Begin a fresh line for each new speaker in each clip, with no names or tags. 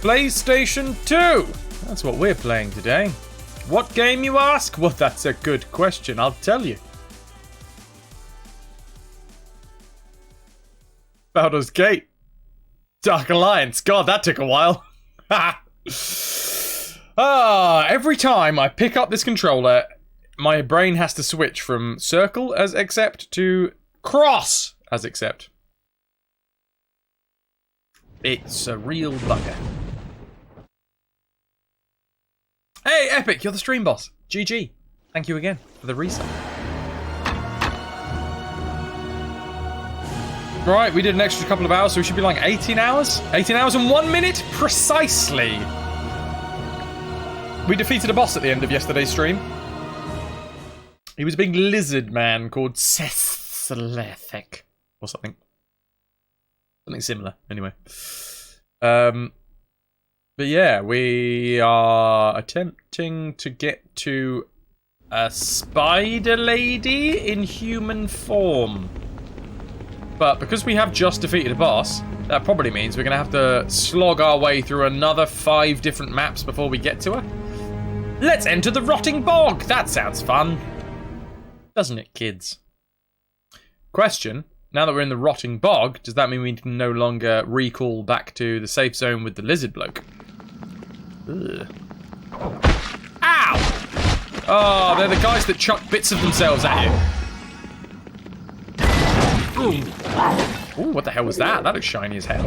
PlayStation 2. That's what we're playing today. What game, you ask? Well, that's a good question, I'll tell you. Baldur's Gate. Dark Alliance. God, that took a while. Every time I pick up this controller, my brain has to switch from circle as accept to cross as accept. It's a real bugger. Hey, Epic, you're the stream boss. GG. Thank you again for the resub. Right, we did an extra couple of hours, so we should be like 18 hours? 18 hours and 1 minute? Precisely. We defeated a boss at the end of yesterday's stream. He was a big lizard man called Sesletic. Or something. Something similar, anyway. But yeah, we are attempting to get to a spider lady in human form. But because we have just defeated a boss, that probably means we're going to have to slog our way through another 5 different maps before we get to her. Let's enter the rotting bog! That sounds fun. Doesn't it, kids? Question. Now that we're in the rotting bog, does that mean we can no longer recall back to the safe zone with the lizard bloke? Ugh. Ow! Oh, they're the guys that chuck bits of themselves at you. Ooh, what the hell was that? That looks shiny as hell.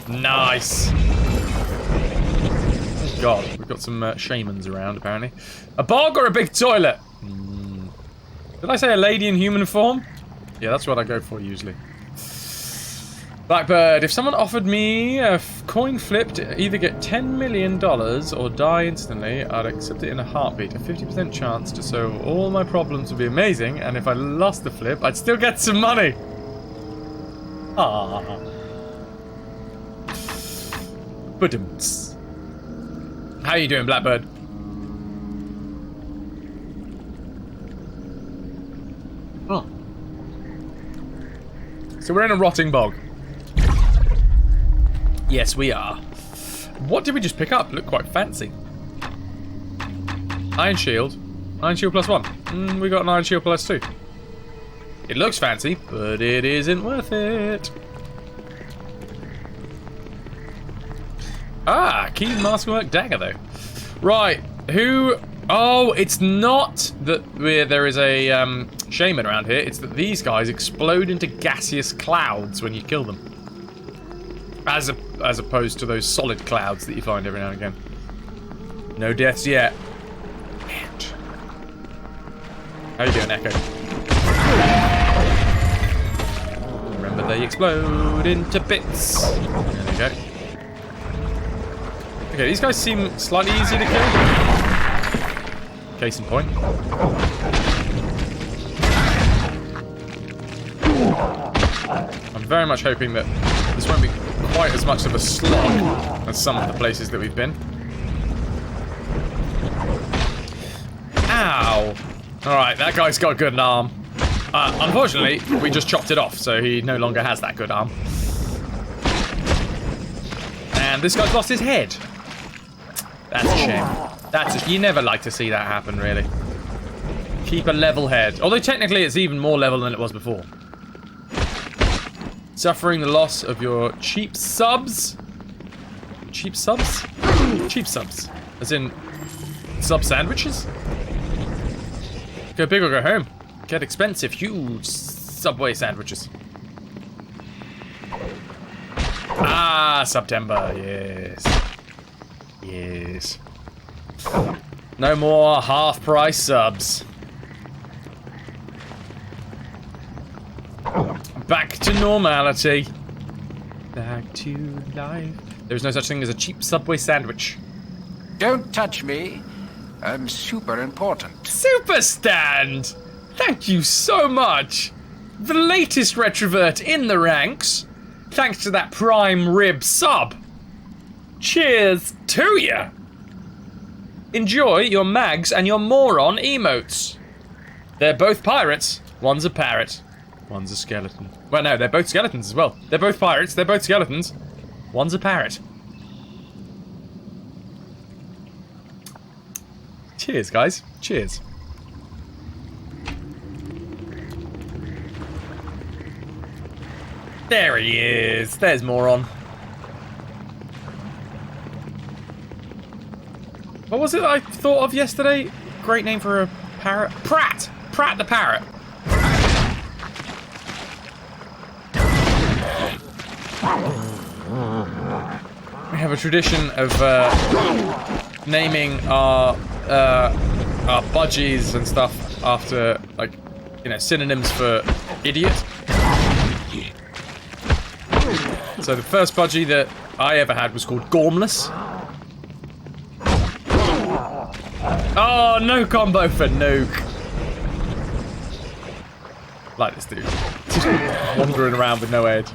Nice. Oh God, we've got some shamans around, apparently. A bog or a big toilet? Did I say a lady in human form? Yeah, that's what I go for usually. Blackbird, if someone offered me a coin flip to either get $10 million or die instantly, I'd accept it in a heartbeat. A 50% chance to solve all my problems would be amazing, and if I lost the flip, I'd still get some money. Ah. Budumts. How you doing, Blackbird? Oh. So we're in a rotting bog. Yes, we are. What did we just pick up? Looked quite fancy. Iron Shield. Iron Shield +1. We got an Iron Shield +2. It looks fancy, but it isn't worth it. Ah, keen masterwork dagger, though. Right, who... Oh, it's not that there is a shaman around here. It's that these guys explode into gaseous clouds when you kill them. As opposed to those solid clouds that you find every now and again. No deaths yet. How you doing, Echo? Remember, they explode into bits. There we go. Okay, these guys seem slightly easier to kill. Case in point. I'm very much hoping that this won't be quite as much of a slog as some of the places that we've been. Ow! Alright, that guy's got a good arm. Unfortunately, we just chopped it off, so he no longer has that good arm. And this guy's lost his head. That's a shame. You never like to see that happen, really. Keep a level head. Although technically it's even more level than it was before. Suffering the loss of your cheap subs? Cheap subs? Cheap subs. As in, sub sandwiches? Go big or go home. Get expensive, huge Subway sandwiches. Ah, September, yes. Yes. No more half-price subs. Back to normality. Back to life. There's no such thing as a cheap Subway sandwich.
Don't touch me. I'm super important.
Super stand! Thank you so much. The latest retrovert in the ranks. Thanks to that prime rib sub. Cheers to ya. Enjoy your mags and your moron emotes. They're both pirates. One's a parrot. One's a skeleton. Well, no, they're both skeletons as well. They're both pirates. They're both skeletons. One's a parrot. Cheers, guys. Cheers. There he is. There's Moron. What was it I thought of yesterday? Great name for a parrot. Pratt! Pratt the parrot. We have a tradition of naming our budgies and stuff after, like, you know, synonyms for idiot. So the first budgie that I ever had was called Gormless. Oh, no combo for Nuke. Like this dude. Just wandering around with no head.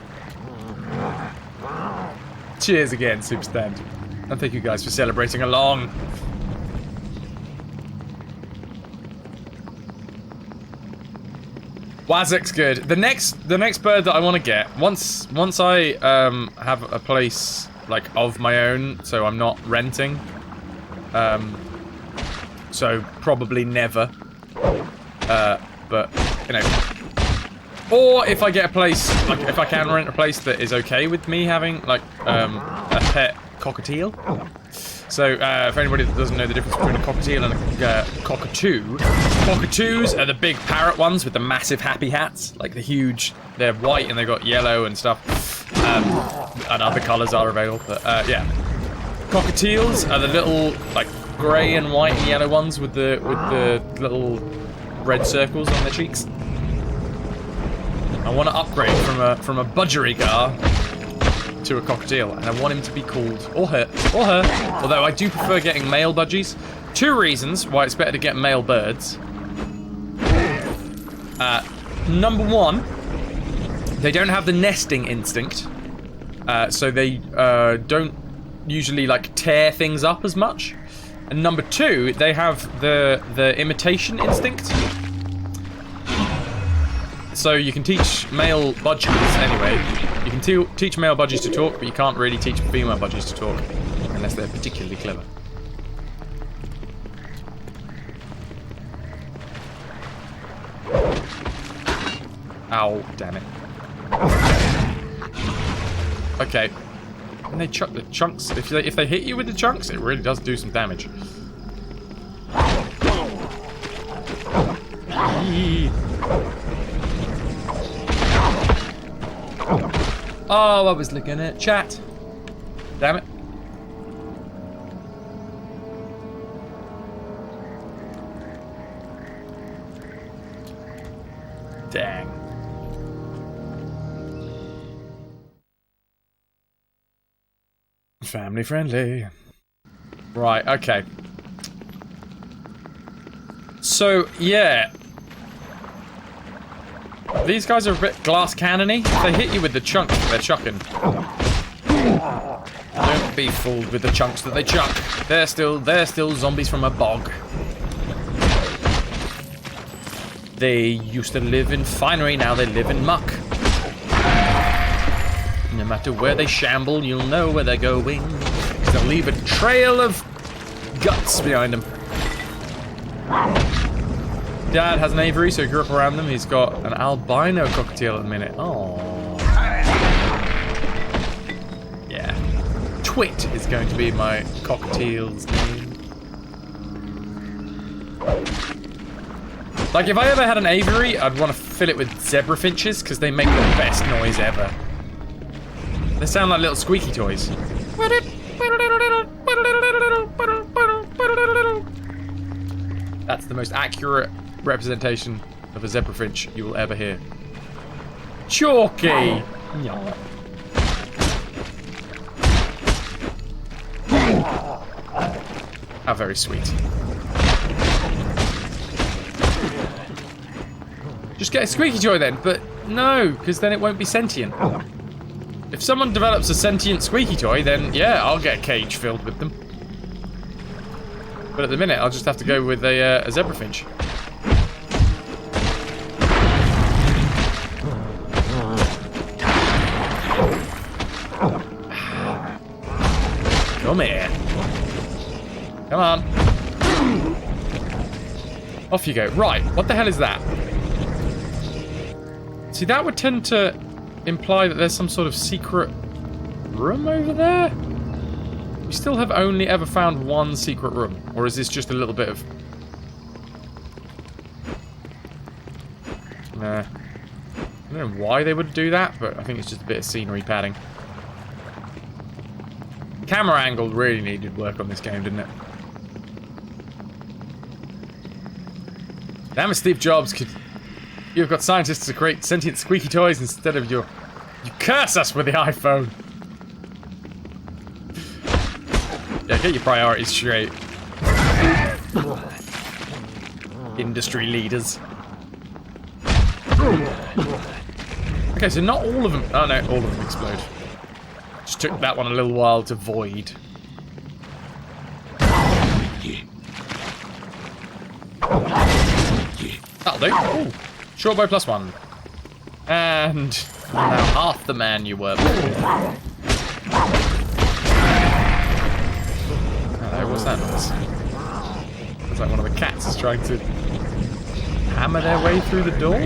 Cheers again, Superstand. And thank you guys for celebrating along. Wazik's good. The next bird that I want to get, once I have a place like of my own, so I'm not renting. So probably never. But you know, or if I get a place, like if I can rent a place that is okay with me having like a pet cockatiel. So, for anybody that doesn't know the difference between a cockatiel and a cockatoo, cockatoos are the big parrot ones with the massive happy hats, like the huge, they're white and they've got yellow and stuff, and other colours are available, but yeah. Cockatiels are the little, like, grey and white and yellow ones with the little red circles on their cheeks. I want to upgrade from a budgerigar to a cockatiel, and I want him to be called, or her, although I do prefer getting male budgies. 2 reasons why it's better to get male birds. Number 1, they don't have the nesting instinct, so they don't usually like tear things up as much. And number 2, they have the imitation instinct. So you can teach male budgies anyway. You can teach male budgies to talk, but you can't really teach female budgies to talk unless they're particularly clever. Ow, damn it. Okay. And they chuck the chunks. If they hit you with the chunks, it really does do some damage. Oh, I was looking at chat. Damn it. Dang. Family friendly. Right, okay. So, yeah. These guys are a bit glass cannony. If they hit you with the chunks that they're chucking, don't be fooled with the chunks that they chuck. They're still zombies from a bog. They used to live in finery, now they live in muck. No matter where they shamble, you'll know where they're going. They'll leave a trail of guts behind them. Dad has an aviary, so he grew up around them. He's got an albino cockatiel at the minute. Oh. Yeah. Twit is going to be my cockatiel's name. Like, if I ever had an aviary, I'd want to fill it with zebra finches, because they make the best noise ever. They sound like little squeaky toys. That's the most accurate representation of a zebra finch you will ever hear. Chalky! How very sweet. Just get a squeaky toy then, but no, because then it won't be sentient. If someone develops a sentient squeaky toy, then yeah, I'll get a cage filled with them. But at the minute, I'll just have to go with a zebra finch. Come here. Come on. Off you go. Right, what the hell is that? See, that would tend to imply that there's some sort of secret room over there? We still have only ever found one secret room. Or is this just a little bit of... Nah. I don't know why they would do that, but I think it's just a bit of scenery padding. Camera angle really needed work on this game, didn't it? Damn it, Steve Jobs, you've got scientists to create sentient squeaky toys instead of your... You curse us with the iPhone! Yeah, get your priorities straight. Industry leaders. Okay, so not all of them... Oh no, all of them explode. Just took that one a little while to void. That'll do. Ooh. Short bow +1. And now half the man you were before. Hello, what's that noise? Looks like one of the cats is trying to hammer their way through the door.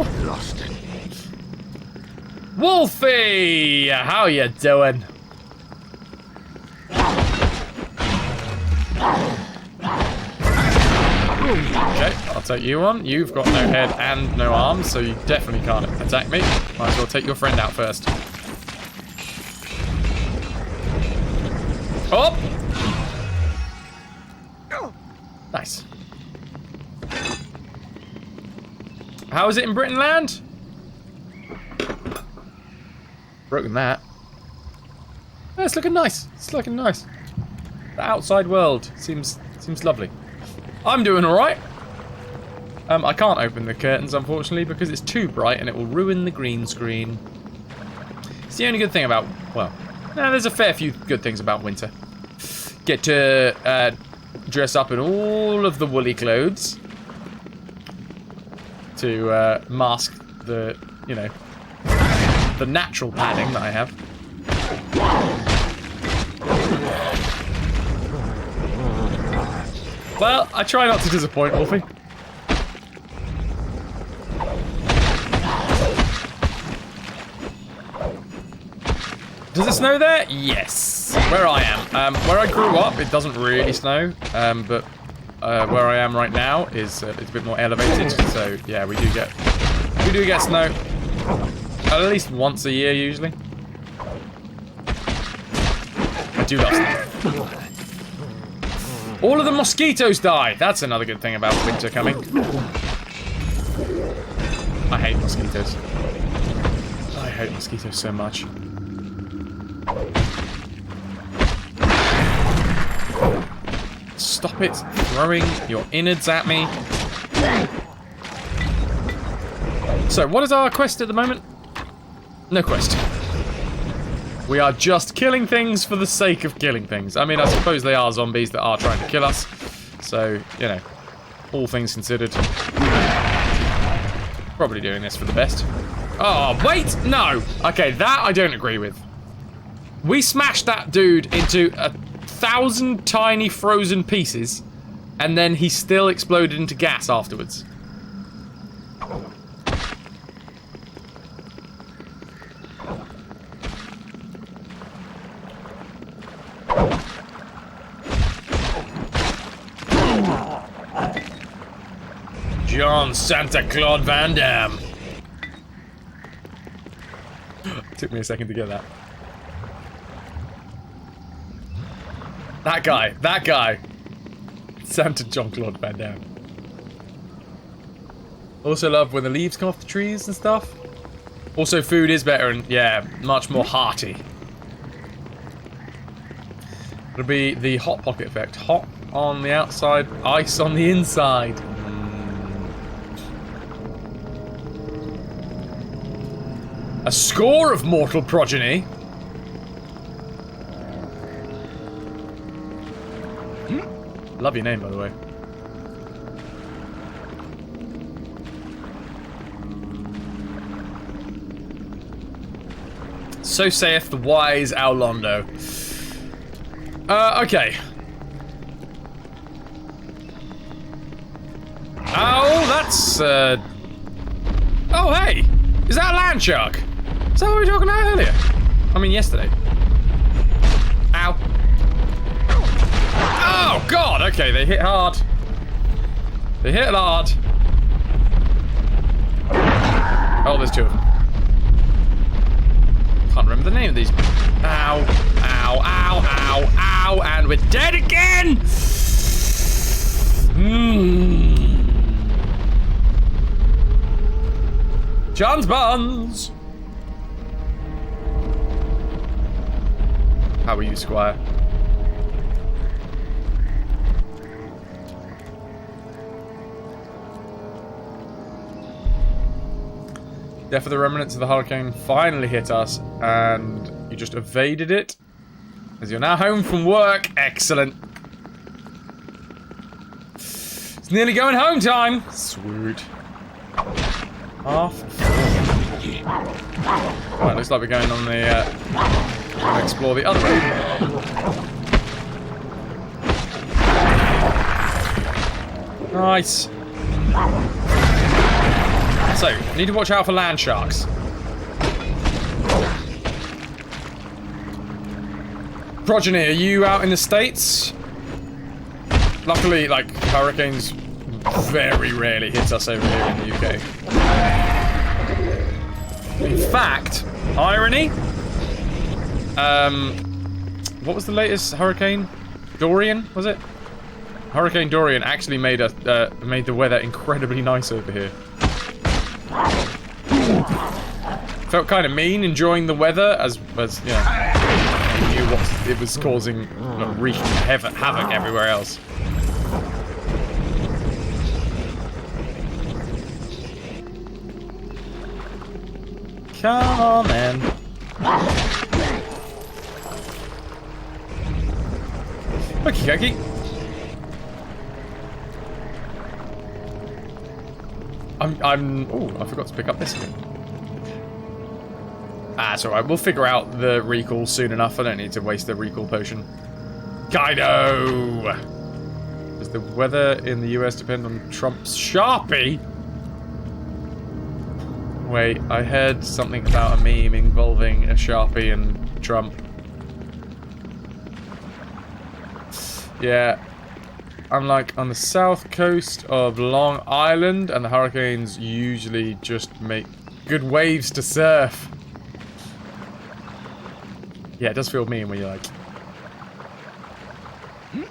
Wolfie! How you doing? Okay, I'll take you on. You've got no head and no arms, so you definitely can't attack me. Might as well take your friend out first. Oh! Nice. How is it in Britain land? Broken that. Yeah, it's looking nice. It's looking nice. The outside world seems lovely. I'm doing alright. I can't open the curtains, unfortunately, because it's too bright and it will ruin the green screen. It's the only good thing about... Well, no, there's a fair few good things about winter. Get to dress up in all of the woolly clothes to mask the, you know, the natural padding that I have. Well, I try not to disappoint, Wolfie. Does it snow there? Yes. Where I am. Where I grew up, it doesn't really snow. But where I am right now is it's a bit more elevated. So yeah, we do get snow at least once a year usually. I do love snow. All of the mosquitoes die. That's another good thing about winter coming. I hate mosquitoes. I hate mosquitoes so much. Stop it throwing your innards at me. So, what is our quest at the moment? No quest. We are just killing things for the sake of killing things. I mean, I suppose they are zombies that are trying to kill us. So, you know, all things considered, probably doing this for the best. Oh, wait! No! Okay, that I don't agree with. We smashed that dude into 1,000 tiny frozen pieces, and then he still exploded into gas afterwards. John Santa Claude Van Damme. Took me a second to get that. That guy. Santa John Claude Van Damme. Also love when the leaves come off the trees and stuff. Also food is better and, yeah, much more hearty. It'll be the Hot Pocket effect. Hot on the outside, ice on the inside. A score of mortal progeny. Love your name, by the way. So saith the wise Aulando. Okay. Oh, that's, Oh, hey! Is that a land shark? Is that what we were talking about earlier? I mean, yesterday. Ow. Oh, God! Okay, they hit hard. They hit hard. Oh, there's two of them. Can't remember the name of these. Ow, ow, ow, ow, ow, and we're dead again! John's buns! How are you, Squire? Death of the remnants of the hurricane finally hit us, and you just evaded it. As you're now home from work. Excellent. It's nearly going home time. Sweet. Half. Right, looks like we're going on the, gonna explore the other way. Nice. So, need to watch out for land sharks. Progeny, are you out in the States? Luckily, like, hurricanes very rarely hit us over here in the UK. In fact, irony, what was the latest hurricane? Dorian, was it? Hurricane Dorian actually made the weather incredibly nice over here. Felt kind of mean enjoying the weather as you know, I knew what it was causing, wreaking havoc everywhere else. Come on, man. Okie dokie. Oh, I forgot to pick up this again. Ah, it's alright. We'll figure out the recall soon enough. I don't need to waste the recall potion. Kaido! Does the weather in the US depend on Trump's Sharpie? Wait, I heard something about a meme involving a Sharpie and Trump. Yeah. I'm like on the south coast of Long Island, and the hurricanes usually just make good waves to surf. Yeah, it does feel mean when you're like...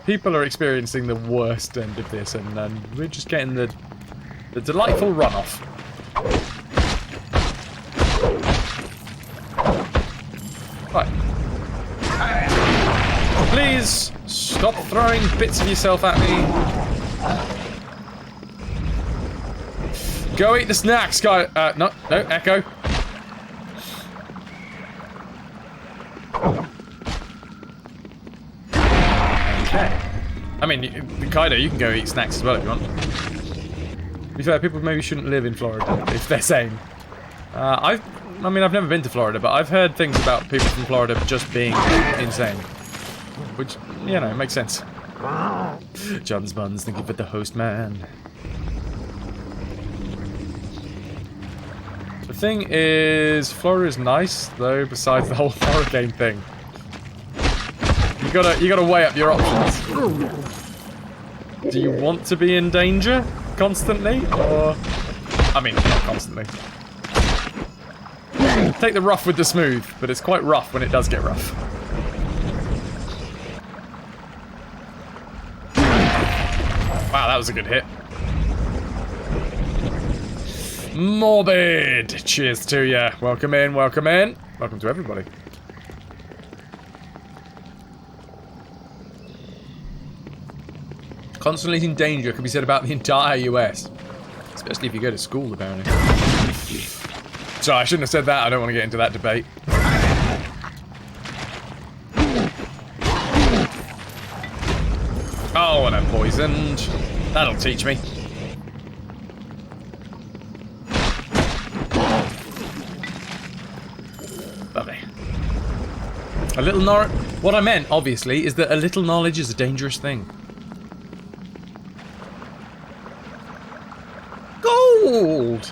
People are experiencing the worst end of this, and we're just getting the delightful runoff. Right. Please stop throwing bits of yourself at me. Go eat the snacks, guy. No, Echo. Okay. I mean, Kaido, you can go eat snacks as well if you want. To be fair, people maybe shouldn't live in Florida if they're sane. I mean, I've never been to Florida, but I've heard things about people from Florida just being insane. Which, you know, makes sense. John's buns, thank you for the host, man. The thing is, Florida is nice, though, besides the whole hurricane thing. You gotta weigh up your options. Do you want to be in danger constantly, or... I mean, not constantly. Take the rough with the smooth, but it's quite rough when it does get rough. Wow, that was a good hit. Morbid! Cheers to ya. Welcome in, welcome in. Welcome to everybody. Constantly in danger could be said about the entire US. Especially if you go to school, apparently. Sorry, I shouldn't have said that. I don't want to get into that debate. Oh, and I'm poisoned. That'll teach me. Lovely. A little knowledge... What I meant, obviously, is that a little knowledge is a dangerous thing. Gold!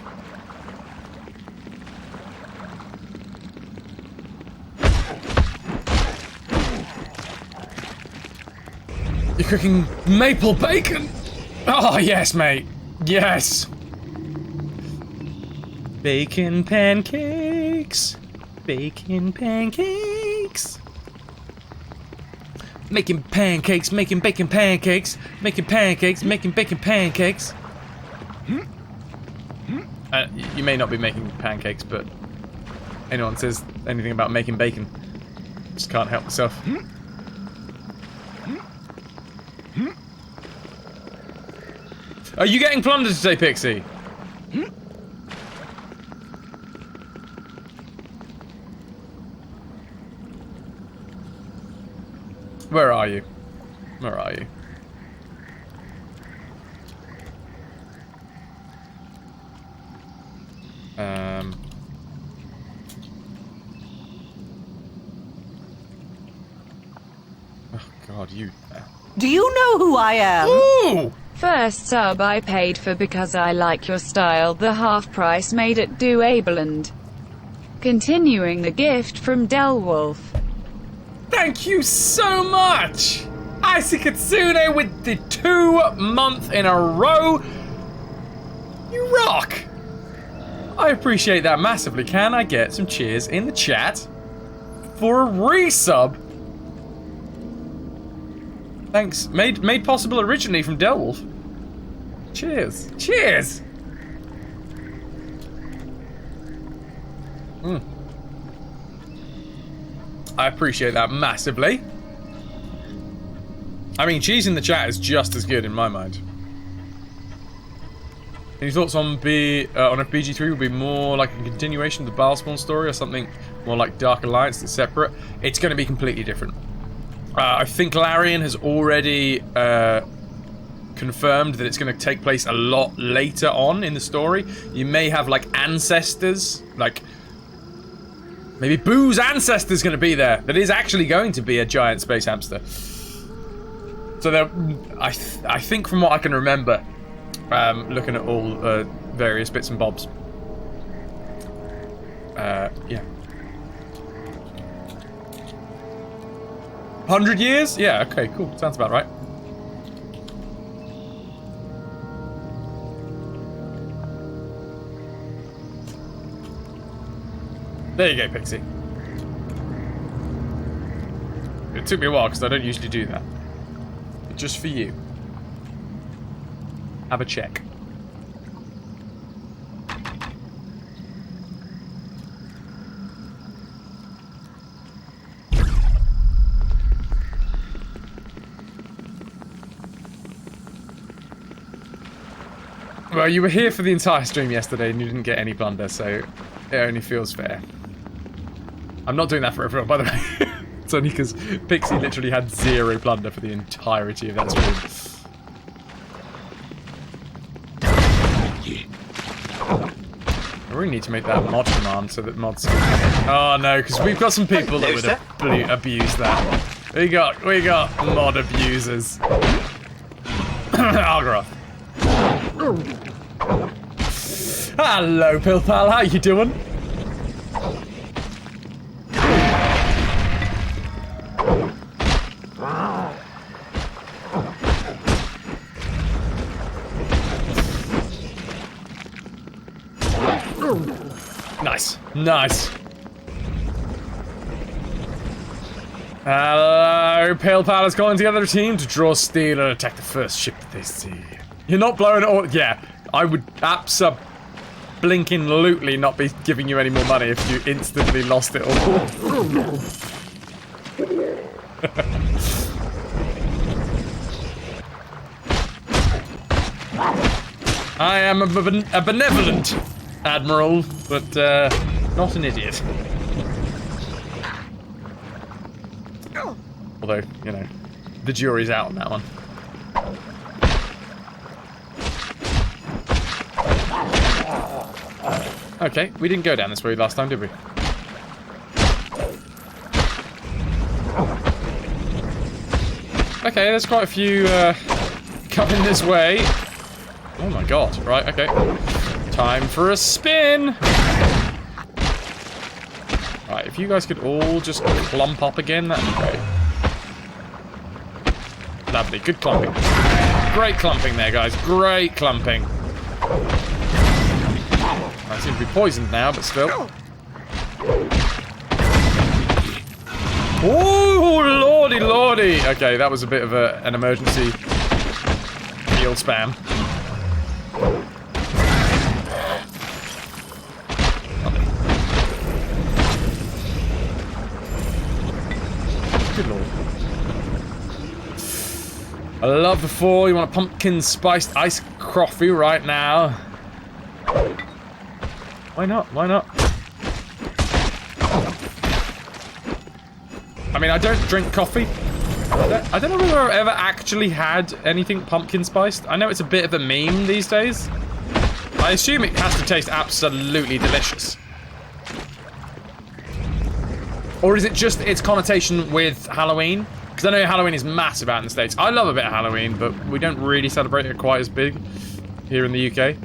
You're cooking maple bacon? Oh, yes, mate. Yes. Bacon pancakes. Bacon pancakes. Making pancakes, making bacon pancakes. Making pancakes, making bacon pancakes. You may not be making pancakes, but anyone says anything about making bacon, just can't help myself. Are you getting plundered today, Pixie? Where are you? Where are you? Oh God, you.
Do you know who I am?
Ooh!
First sub I paid for because I like your style, the half price made it doable, and continuing the gift from Delwolf.
Thank you so much! Icy Kitsune with the 2 month in a row. You rock! I appreciate that massively. Can I get some cheers in the chat for a resub? Thanks. Made possible originally from Delwolf. Cheers. Cheers! I appreciate that massively. I mean, cheese in the chat is just as good in my mind. Any thoughts on if BG3 would be more like a continuation of the Balspawn story or something more like Dark Alliance that's separate? It's going to be completely different. I think Larian has already confirmed that it's going to take place a lot later on in the story. You may have like ancestors, like maybe Boo's ancestor's going to be there. That is actually going to be a giant space hamster. So there, I think from what I can remember, looking at all various bits and bobs. Yeah. 100 years? Yeah, okay, cool. Sounds about right. There you go, Pixie. It took me a while because I don't usually do that. But just for you. Have a check. Well, you were here for the entire stream yesterday and you didn't get any plunder, so it only feels fair. I'm not doing that for everyone, by the way. It's only because Pixie literally had 0 plunder for the entirety of that stream. I really need to make that mod command so that mods can... Oh no, because we've got some people that would abuse that. We got mod abusers. Algaroth. Hello, Pill Pal, how you doing? Nice, nice. Hello, Pale Pal is calling together a team to draw steel and attack the first ship that they see. You're not blowing it all. Yeah, I would blinking-lutely not be giving you any more money if you instantly lost it all. I am a benevolent admiral, but not an idiot. Although, you know, the jury's out on that one. Okay, we didn't go down this way last time, did we? Okay, there's quite a few coming this way. Oh my god. Right, okay. Time for a spin. Right, if you guys could all just clump up again, that'd be great. Lovely, good clumping. Great clumping there, guys. Great clumping. I seem to be poisoned now, but still. Oh, lordy, lordy. Okay, that was a bit of an emergency heal spam. Good lord. I love the fall. You want a pumpkin spiced iced coffee right now? Why not? Why not? I mean, I don't drink coffee. I don't know whether I've ever actually had anything pumpkin spiced. I know it's a bit of a meme these days. I assume it has to taste absolutely delicious. Or is it just its connotation with Halloween? Because I know Halloween is massive out in the States. I love a bit of Halloween, but we don't really celebrate it quite as big here in the UK.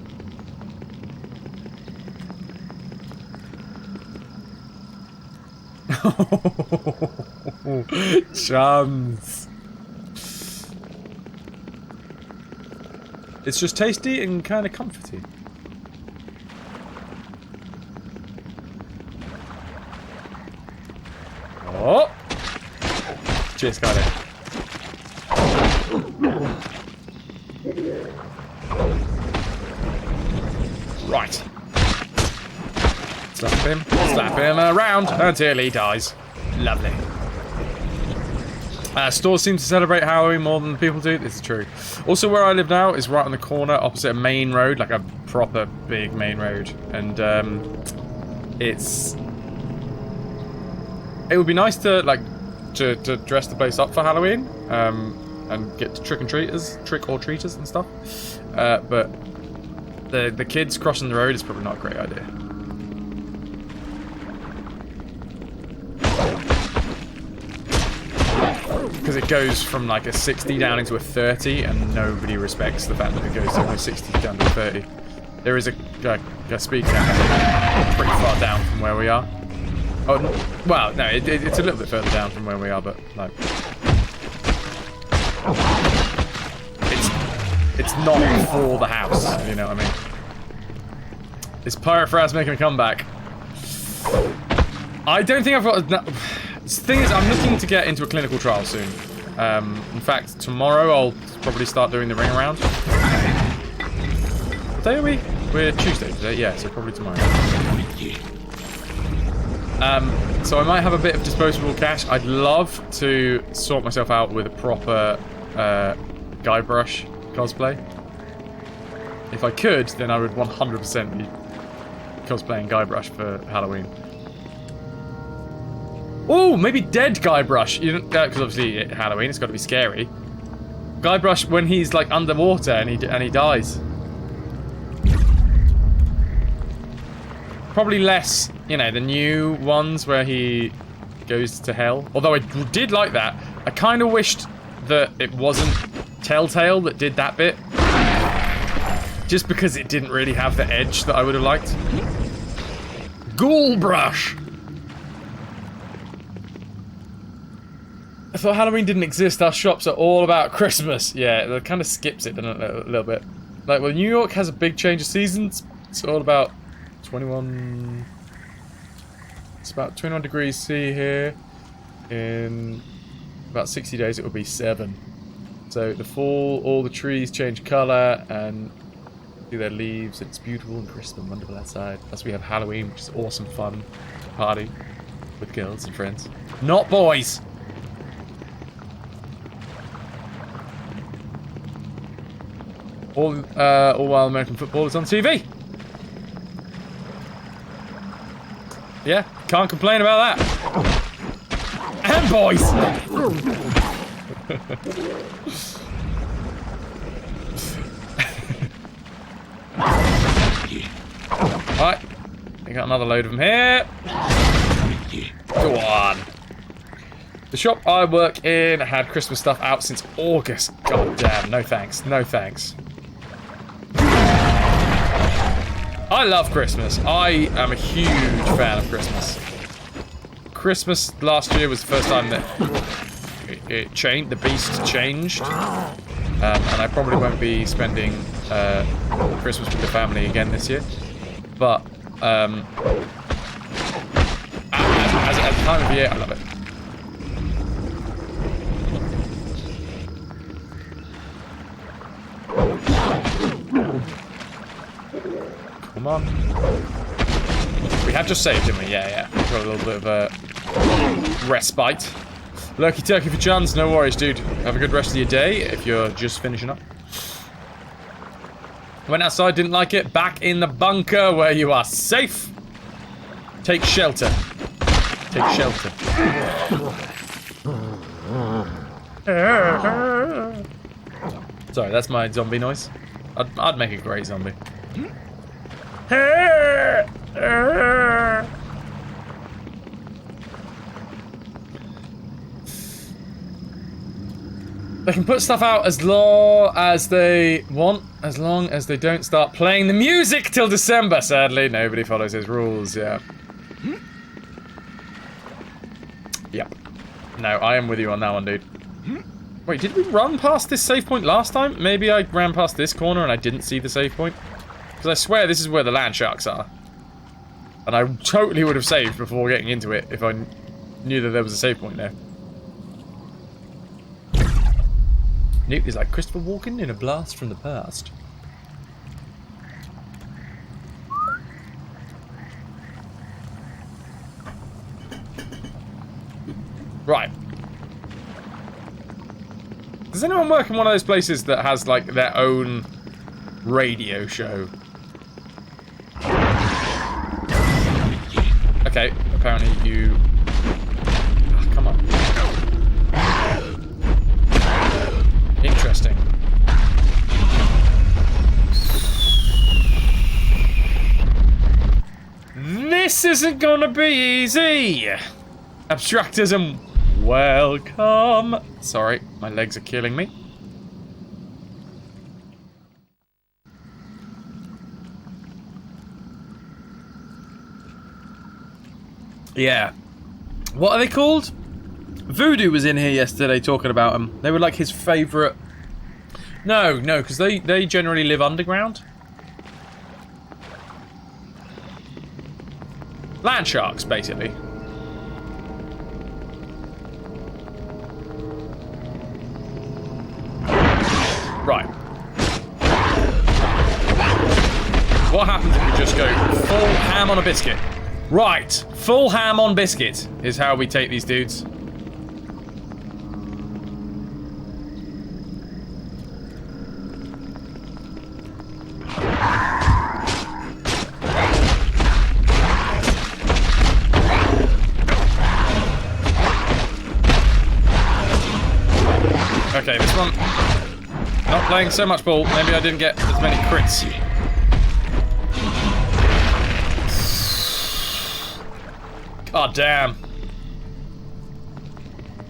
Chums. It's just tasty and kind of comforting. Oh! Cheers, got it. Right. Slap him around until he dies. Lovely. Stores seem to celebrate Halloween more than people do. This is true. Also, where I live now is right on the corner opposite a main road, like a proper big main road. And it would be nice to to dress the place up for Halloween and get to trick or treaters and stuff. But the kids crossing the road is probably not a great idea. Because it goes from like a 60 down into a 30, and nobody respects the fact that it goes from a 60 down to a 30. There is a speed camera pretty far down from where we are. Oh, well, no, it's a little bit further down from where we are, but like, it's not for the house, if you know what I mean. Is Pirate Fraz making a comeback? I don't think I've got. The thing is, I'm looking to get into a clinical trial soon. In fact, tomorrow I'll probably start doing the ring around. What day are we? We're Tuesday today, yeah, so probably tomorrow. So I might have a bit of disposable cash. I'd love to sort myself out with a proper Guybrush cosplay. If I could, then I would 100% be cosplaying Guybrush for Halloween. Oh, maybe dead Guybrush. You don't, because obviously Halloween, it's got to be scary. Guybrush when he's like underwater and he dies. Probably less, you know, the new ones where he goes to hell. Although I did like that. I kind of wished that it wasn't Telltale that did that bit. Just because it didn't really have the edge that I would have liked. Ghoulbrush! I thought Halloween didn't exist. Our shops are all about Christmas. Yeah, it kind of skips it, doesn't it, a little bit. Like, well, New York has a big change of seasons. It's all about 21... It's about 21 degrees C here. In about 60 days, it will be 7. So the fall, all the trees change colour and do their leaves. It's beautiful and crisp and wonderful outside. Plus we have Halloween, which is awesome fun to party with girls and friends. Not boys! All while American football is on TV. Yeah, can't complain about that. And boys! Alright, we got another load of them here. Go on. The shop I work in had Christmas stuff out since August. God damn, no thanks. No thanks. I love Christmas. I am a huge fan of Christmas. Christmas last year was the first time that it changed, the beast changed. And I probably won't be spending Christmas with the family again this year. But as the time of year, I love it. Come on. We have just saved, didn't we? Yeah. Got a little bit of a respite. Lurky turkey for chance, no worries, dude. Have a good rest of your day if you're just finishing up. Went outside, didn't like it. Back in the bunker where you are safe. Take shelter. Take shelter. Sorry, that's my zombie noise. I'd make a great zombie. They can put stuff out as long as they want, as long as they don't start playing the music till December. Sadly, nobody follows his rules, yeah. Yep. No, I am with you on that one, dude. Wait, did we run past this save point last time? Maybe I ran past this corner and I didn't see the save point? Because I swear this is where the land sharks are. And I totally would have saved before getting into it if I knew that there was a save point there. Newt is like Christopher Walken in A Blast from the Past. Right. Does anyone work in one of those places that has, like, their own radio show? Okay, apparently you... Oh, come on. Interesting. This isn't gonna be easy! Abstractism, welcome! Sorry, my legs are killing me. Yeah. What are they called? Voodoo was in here yesterday talking about them. They were like his favourite... No, because they generally live underground. Land sharks, basically. Right. What happens if we just go full ham on a biscuit? Right, full ham on biscuit is how we take these dudes. Okay, this one, not playing so much ball. Maybe I didn't get as many crits. God damn.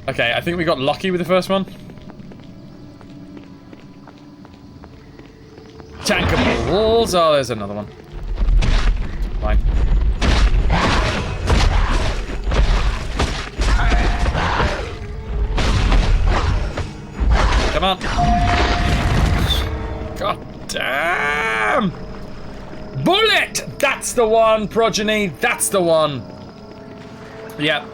Okay, I think we got lucky with the first one. Tankable walls. Oh, there's another one. Fine. Come on. God damn. Bullet! That's the one, progeny. That's the one. Yep.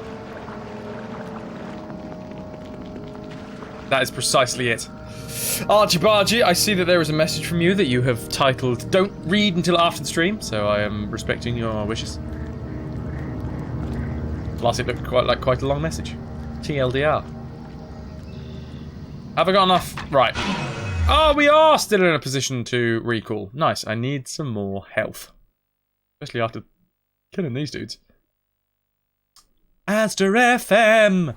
That is precisely it. Archie Bargy, I see that there is a message from you that you have titled "Don't read until after the stream," so I am respecting your wishes. Plus, it looked quite a long message. TLDR. Have I got enough? Right. Oh, we are still in a position to recall. Nice. I need some more health, especially after killing these dudes. Aster FM.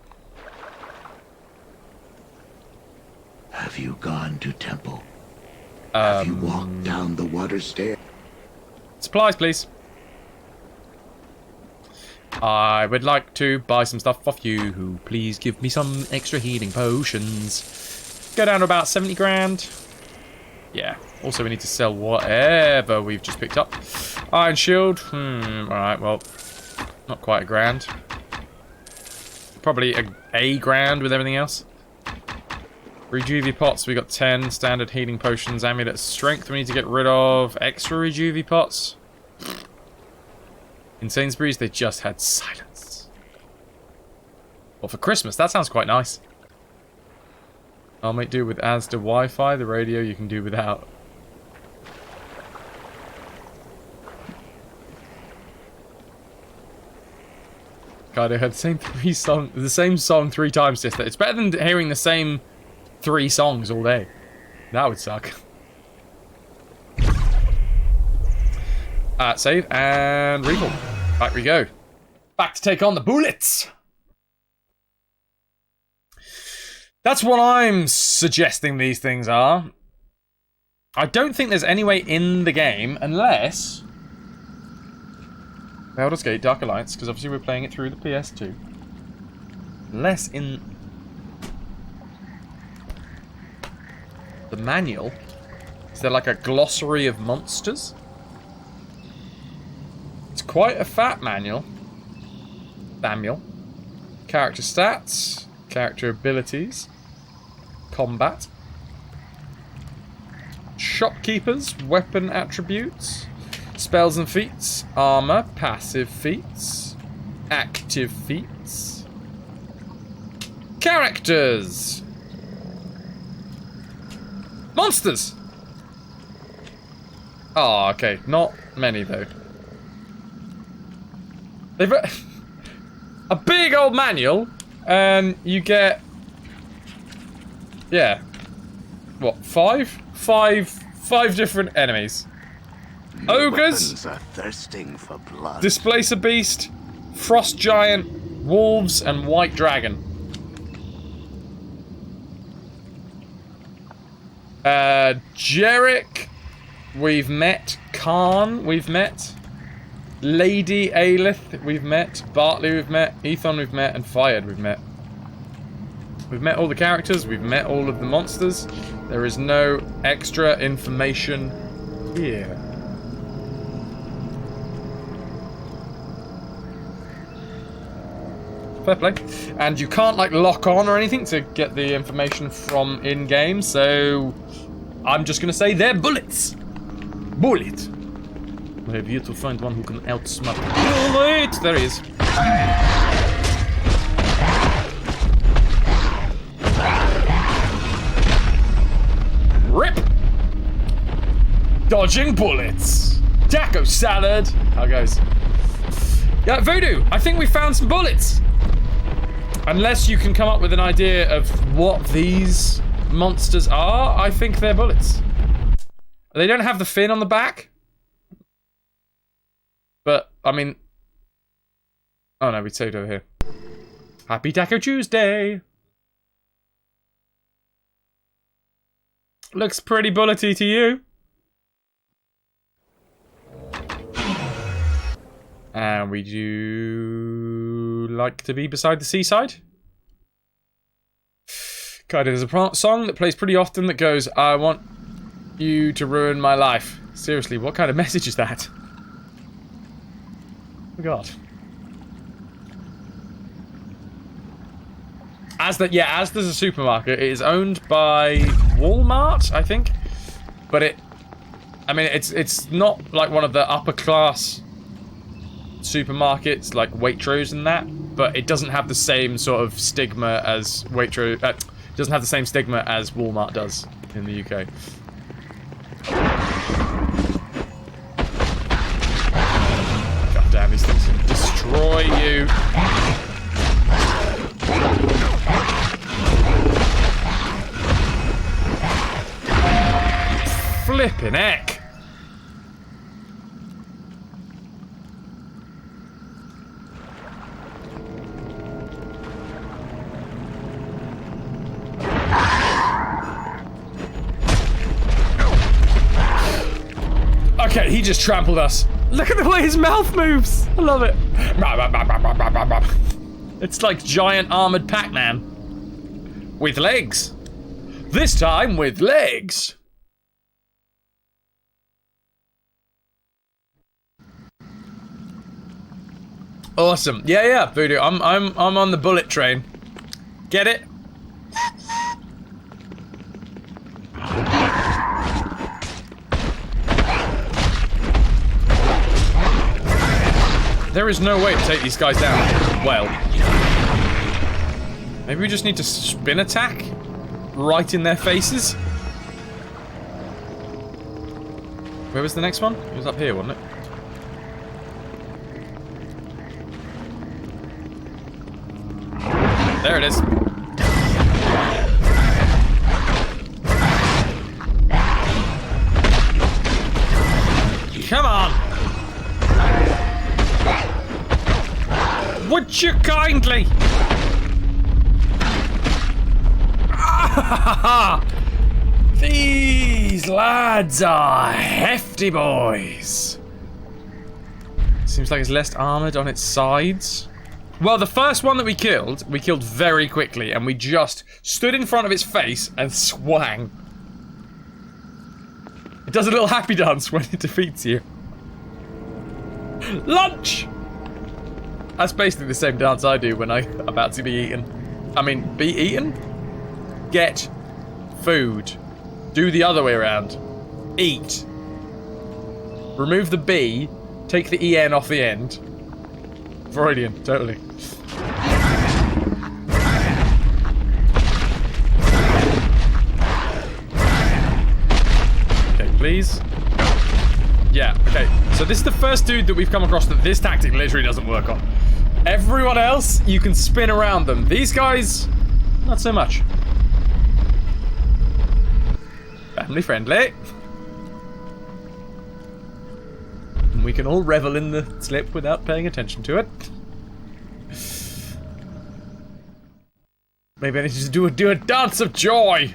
Have you gone to temple? Have you walked down the water stair?
Supplies, please. I would like to buy some stuff off you. Please give me some extra healing potions. Go down to about 70 grand. Yeah. Also, we need to sell whatever we've just picked up. Iron shield. Alright, well, not quite a grand. Probably a grand with everything else. Rejuve pots, we got 10. Standard healing potions. Amulet strength, we need to get rid of. Extra rejuve pots. In Sainsbury's, they just had silence. Well, for Christmas, that sounds quite nice. I'll make do with Asda Wi-Fi. The radio you can do without. God, I heard the same song 3 times yesterday. It's better than hearing the same 3 songs all day. That would suck. Save and recall. Back we go. Back to take on the bullets. That's what I'm suggesting these things are. I don't think there's any way in the game unless... Baldur's Gate Dark Alliance, because obviously we're playing it through the PS2. Unless in... the manual... Is there like a glossary of monsters? It's quite a fat manual. Character stats. Character abilities. Combat. Shopkeepers. Weapon attributes. Spells and feats. Armor. Passive feats. Active feats. Characters. Monsters. Oh, okay. Not many, though. They've a big old manual, and you get... Yeah. What, 5? 5 different enemies. Ogres.
Are thirsting for blood.
Displacer Beast. Frost Giant. Wolves, and White Dragon. Jarek, we've met. Khan, we've met. Lady Aelith, we've met. Bartley, we've met. Ethon, we've met. And Fired, we've met. We've met all the characters. We've met all of the monsters. There is no extra information here. Fair play. And you can't, like, lock on or anything to get the information from in-game, so... I'm just gonna say they're bullets! Bullet! I have yet to find one who can outsmart bullet! There he is. Rip! Dodging bullets! Taco salad! How it goes. Yeah, Voodoo! I think we found some bullets! Unless you can come up with an idea of what these monsters are, I think they're bullets. They don't have the fin on the back. But, I mean... Oh no, we saved over here. Happy Taco Tuesday! Looks pretty bullety to you. And we do like to be beside the seaside. God, there's a song that plays pretty often that goes, I want you to ruin my life. Seriously, what kind of message is that? Oh God. Asda's a supermarket. It is owned by Walmart, I think. But it's not like one of the upper class supermarkets like Waitrose and that, but it doesn't have the same sort of stigma as Waitrose. Doesn't have the same stigma as Walmart does in the UK. God damn, these things can destroy you. Flippin' heck. Okay, he just trampled us. Look at the way his mouth moves. I love it. It's like giant armored Pac-Man. With legs. This time with legs. Awesome. Yeah, Voodoo. I'm on the bullet train. Get it? There is no way to take these guys down. Well, maybe we just need to spin attack right in their faces. Where was the next one? It was up here, wasn't it? There it is. Come on! Would you kindly? These lads are hefty boys. Seems like it's less armored on its sides. Well, the first one that we killed very quickly, and we just stood in front of its face and swang. It does a little happy dance when it defeats you. Lunch! That's basically the same dance I do when I'm about to be eaten. I mean, be eaten? Get food. Do the other way around. Eat. Remove the B, take the EN off the end. Freudian, totally. Okay, please. Yeah, okay. So this is the first dude that we've come across that this tactic literally doesn't work on. Everyone else, you can spin around them. These guys, not so much. Family friendly. And we can all revel in the slip without paying attention to it. Maybe I need to do a dance of joy.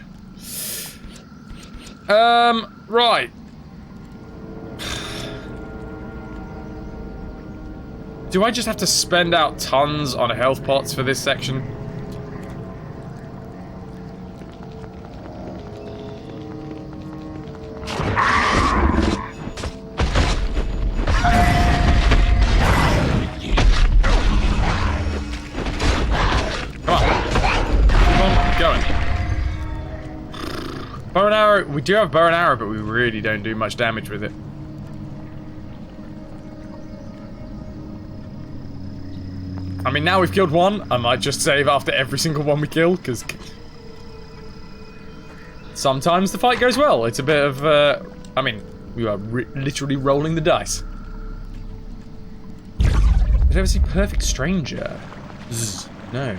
Right. Do I just have to spend out tons on health pots for this section? Bow and arrow, we do have bow and arrow, but we really don't do much damage with it. I mean, now we've killed one, I might just save after every single one we kill, because sometimes the fight goes well. It's a bit of, I mean, we are literally rolling the dice. Did I ever see Perfect Stranger? Zzz, no.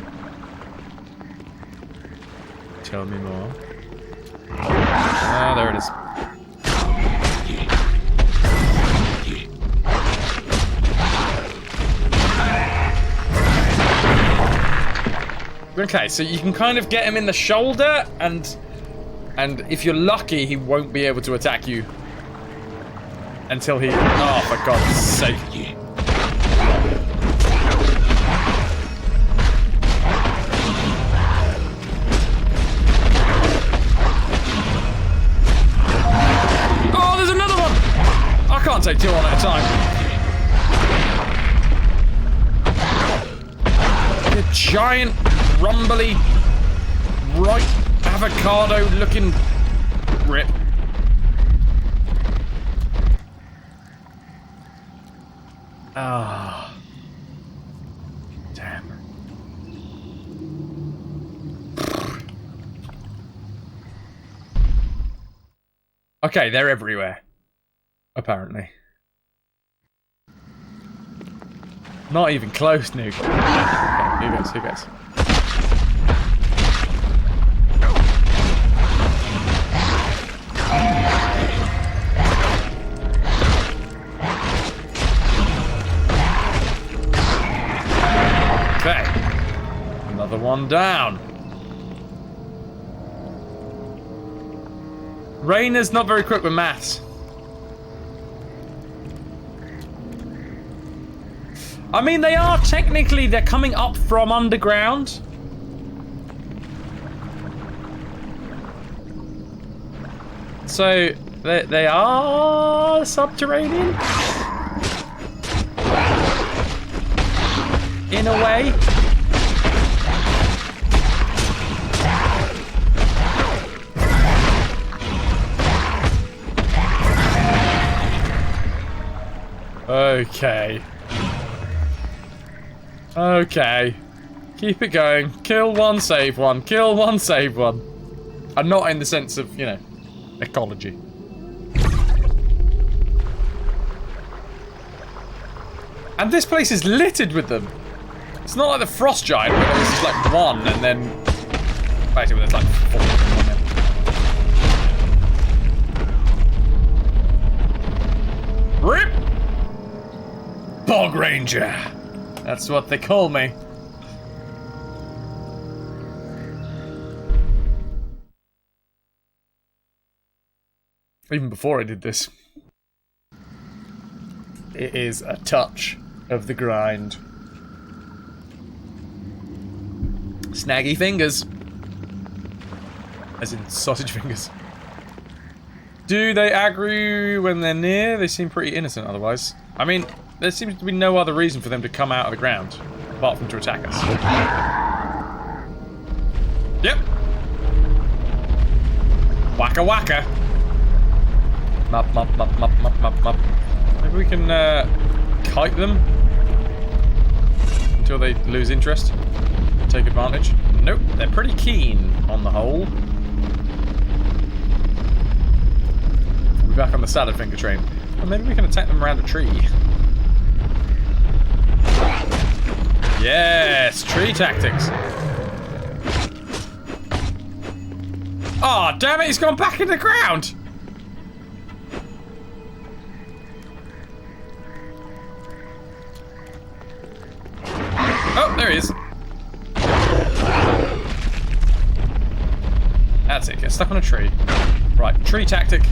Tell me more. Ah, there it is. Okay, so you can kind of get him in the shoulder, and if you're lucky, he won't be able to attack you until he... Oh, for God's sake. Oh, there's another one! I can't take two on at a time. The giant... rumbly, right avocado-looking rip. Ah, damn. Okay, they're everywhere. Apparently. Not even close, Nuke. Okay, here goes, here goes. Okay. Another one down. Rainer's not very quick with maths. I mean, they are technically, they're coming up from underground. So, they are subterranean? In a way. Okay. Okay. Keep it going. Kill one, save one. Kill one, save one. And not in the sense of, you know, ecology. And this place is littered with them. It's not like the Frost Giant where there's just like one and then... Actually, there's like 4 of them on there. RIP! Bog Ranger. That's what they call me. Even before I did this. It is a touch of the grind. Snaggy fingers. As in sausage fingers. Do they aggro when they're near? They seem pretty innocent otherwise. I mean, there seems to be no other reason for them to come out of the ground. Apart from to attack us. Yep. Waka waka. Mop, mop, mop, mop, mop, mop, mop. Maybe we can kite them until they lose interest. Take advantage. Nope, they're pretty keen on the whole. We'll be back on the salad finger train. Or maybe we can attack them around a tree. Yes, tree tactics. Oh, damn it, he's gone back in the ground. Oh, there he is. That's it, get stuck on a tree. Right, tree tactic.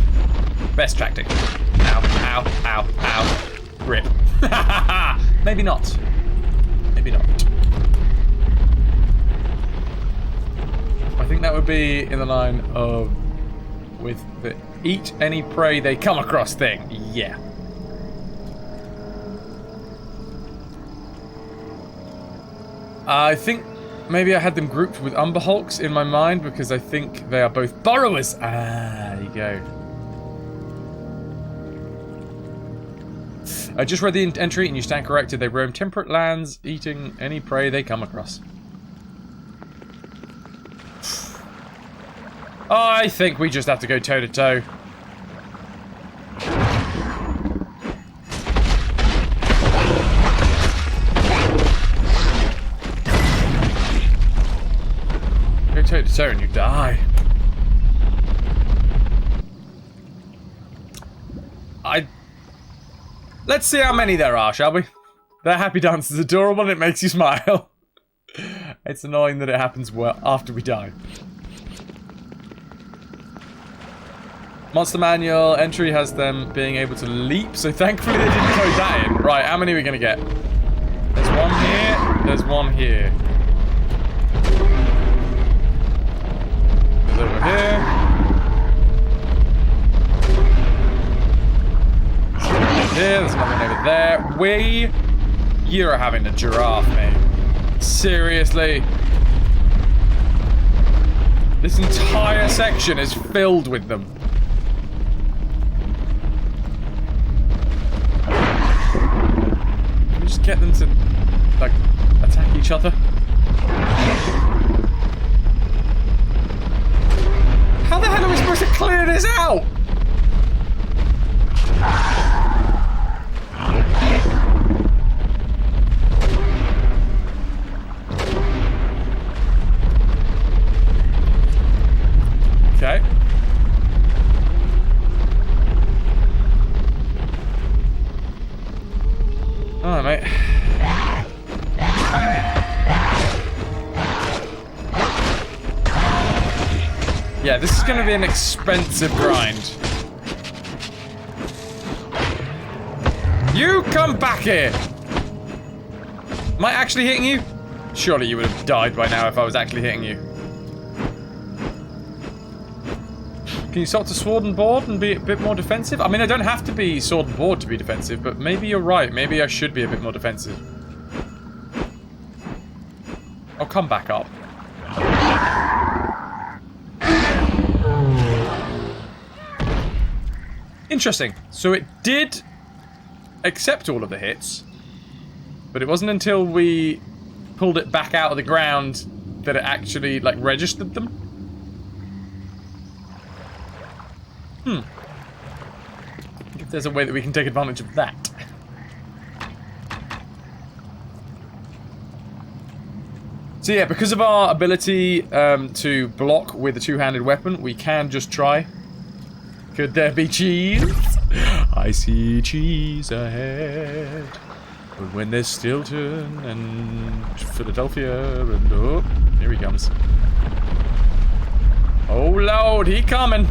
Best tactic. Ow, ow, ow, ow. Rip. Maybe not. Maybe not. I think that would be in the line of with the eat any prey they come across thing. Yeah. I think maybe I had them grouped with Umberhulks in my mind because I think they are both burrowers. Ah, there you go. I just read the entry and you stand corrected. They roam temperate lands, eating any prey they come across. I think we just have to go toe to toe. Go toe to toe and you die. Let's see how many there are, shall we? Their happy dance is adorable and it makes you smile. It's annoying that it happens well after we die. Monster Manual entry has them being able to leap, so thankfully they didn't code that in. Right, how many are we going to get? There's one here, there's one here. There's over here. There's another one over there. You're having a giraffe, mate. Seriously? This entire section is filled with them. Can we just get them to, like, attack each other? How the hell are we supposed to clear this out? Okay. Alright, mate. Yeah, this is gonna be an expensive grind. You come back here! Am I actually hitting you? Surely you would have died by now if I was actually hitting you. Can you swap to sword and board and be a bit more defensive? I mean, I don't have to be sword and board to be defensive, but maybe you're right. Maybe I should be a bit more defensive. I'll come back up. Interesting. So it did accept all of the hits, but it wasn't until we pulled it back out of the ground that it actually, like, registered them. If there's a way that we can take advantage of that. So yeah, because of our ability to block with a two-handed weapon, we can just try. Could there be cheese? I see cheese ahead. But when there's Stilton and Philadelphia and... oh, here he comes. Oh Lord, he coming.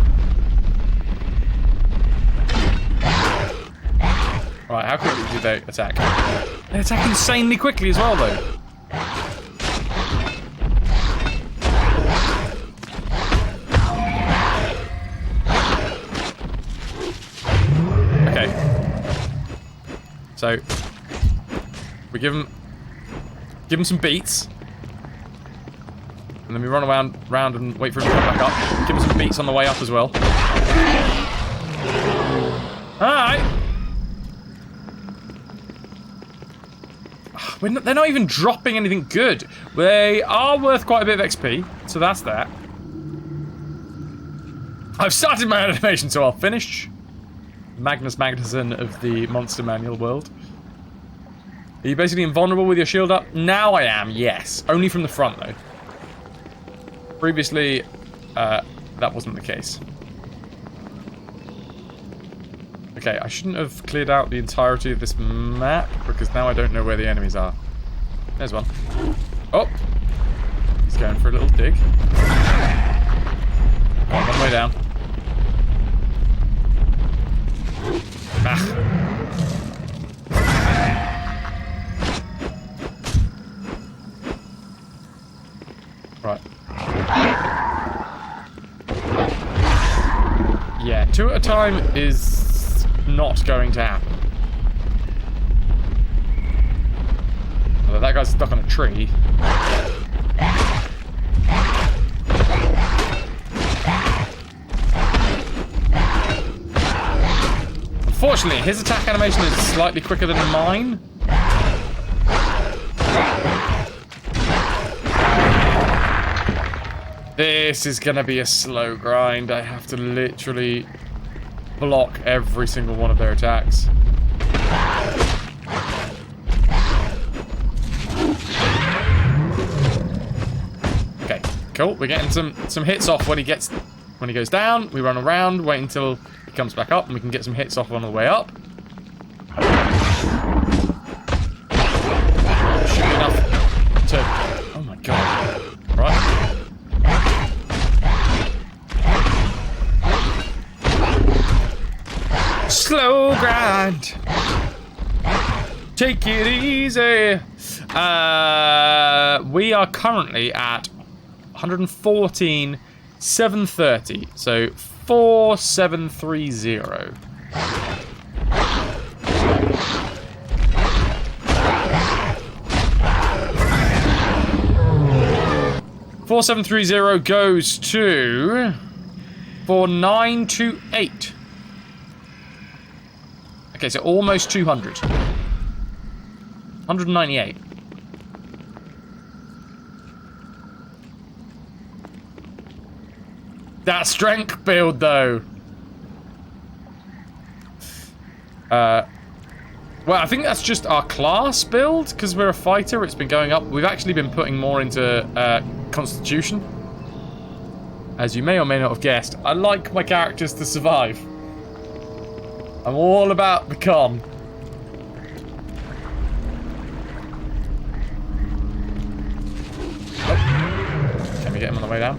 Right, how quickly do they attack? They attack insanely quickly as well, though. Okay. So we give him some beats, and then we run round and wait for him to come back up. Give him some beats on the way up as well. All right. They're not even dropping anything good. They are worth quite a bit of XP, so that's that. I've started my animation, so I'll finish. Magnus Magnuson of the Monster Manual world. Are you basically invulnerable with your shield up? Now I am, yes. Only from the front, though. Previously, that wasn't the case. Okay, I shouldn't have cleared out the entirety of this map, because now I don't know where the enemies are. There's one. Oh! He's going for a little dig. Oh, one way down. Ah. Right. Yeah, 2 at a time is not going to happen. Although that guy's stuck on a tree. Unfortunately, his attack animation is slightly quicker than mine. This is gonna be a slow grind. I have to literally block every single one of their attacks. Okay, cool. We're getting some hits off when he goes down. We run around, wait until he comes back up, and we can get some hits off on the way up. Should be enough to... oh my god. Right. Slow grind. Take it easy. We are currently at 114, 730. So 4730. $4730 goes to 4928. Okay, so almost 200. 198. That strength build, though. Well, I think that's just our class build, because we're a fighter. It's been going up. We've actually been putting more into Constitution. As you may or may not have guessed, I like my characters to survive. I'm all about the con. Oh. Can we get him on the way down?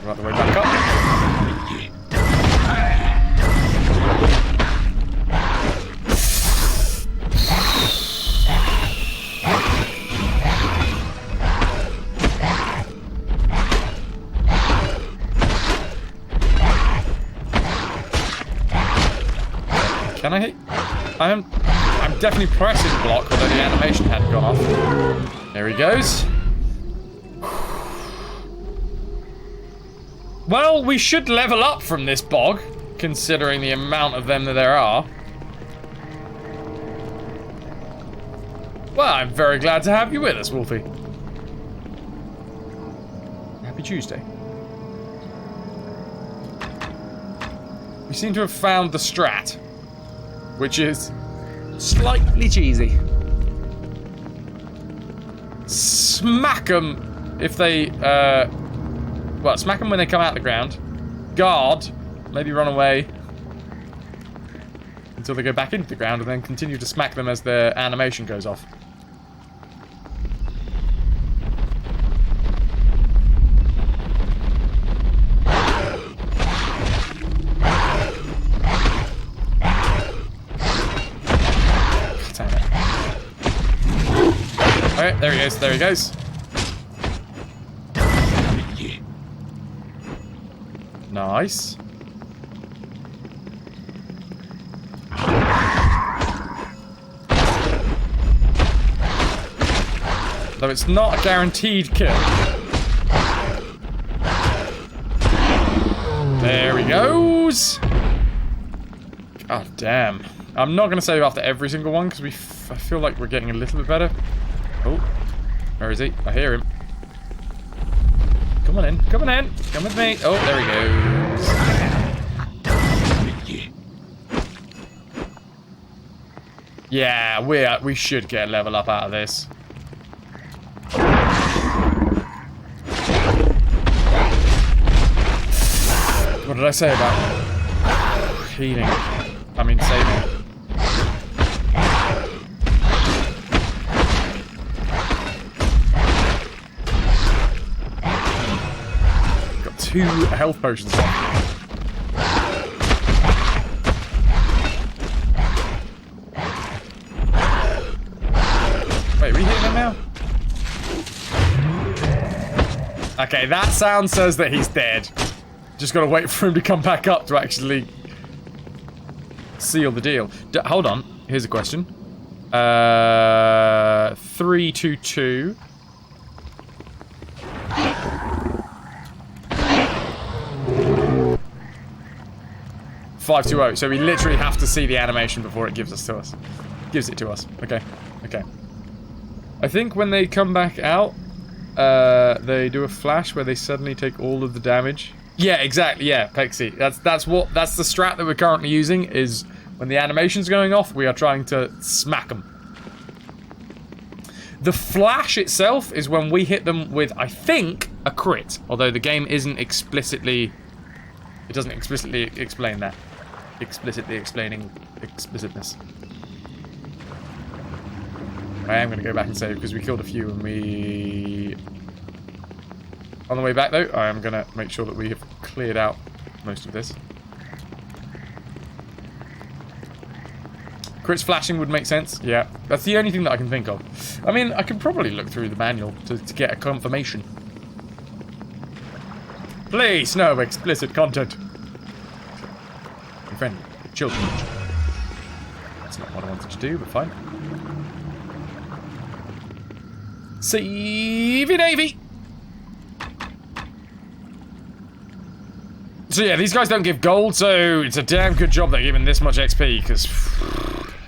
Right the way back up. Can I hit? I'm definitely pressing block, although the animation hadn't gone off. There he goes. Well, we should level up from this bog, considering the amount of them that there are. Well, I'm very glad to have you with us, Wolfie. Happy Tuesday. We seem to have found the strat, which is slightly cheesy. Smack them if they, well, smack them when they come out of the ground. Guard, maybe run away until they go back into the ground, and then continue to smack them as their animation goes off. Alright, there he goes, there he goes. Nice. Though it's not a guaranteed kill. There he goes. God damn. I'm not going to save after every single one because I feel like we're getting a little bit better. Oh, where is he? I hear him. Come on in, come on in. Come with me. Oh, there he goes. Yeah, we should get a level up out of this. What did I say about healing? I mean saving. Got 2 health potions left. Wait, are we hitting him now? Okay, that sound says that he's dead. Just gotta wait for him to come back up to actually seal the deal. Hold on. Here's a question. 322. $520. So we literally have to see the animation before it gives it to us. Okay. Okay. I think when they come back out, they do a flash where they suddenly take all of the damage. Yeah, exactly. Yeah, Pexy. That's the strat that we're currently using. Is when the animation's going off, we are trying to smack them. The flash itself is when we hit them with, I think, a crit. Although the game isn't explicitly, it doesn't explicitly explain that. Explicitly explaining explicitness. I am going to go back and save because we killed a few and we... On the way back though, I am going to make sure that we have cleared out most of this. Crits flashing would make sense. Yeah, that's the only thing that I can think of. I mean, I could probably look through the manual to get a confirmation. Please, no explicit content. Be friendly. Children. That's not what I wanted to do, but fine. Savey Davey! So yeah, these guys don't give gold, so it's a damn good job they're giving this much XP, because...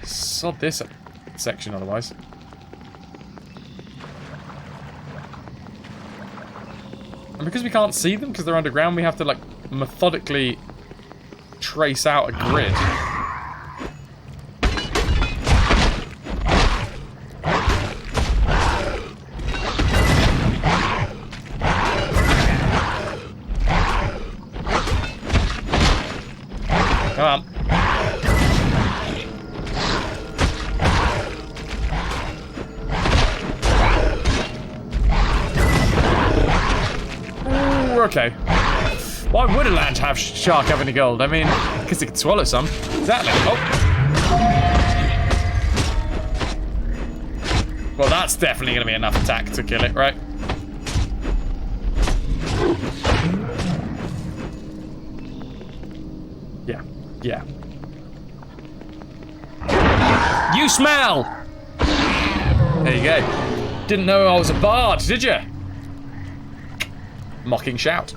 sod this section otherwise. And because we can't see them, because they're underground, we have to, like, methodically trace out a grid. Come on. Ooh, okay. Why would a land have shark have any gold? I mean, because it could swallow some. Exactly. Oh. Well, that's definitely going to be enough attack to kill it, right? Yeah. Yeah. You smell! There you go. Didn't know I was a bard, did you? Mocking shout.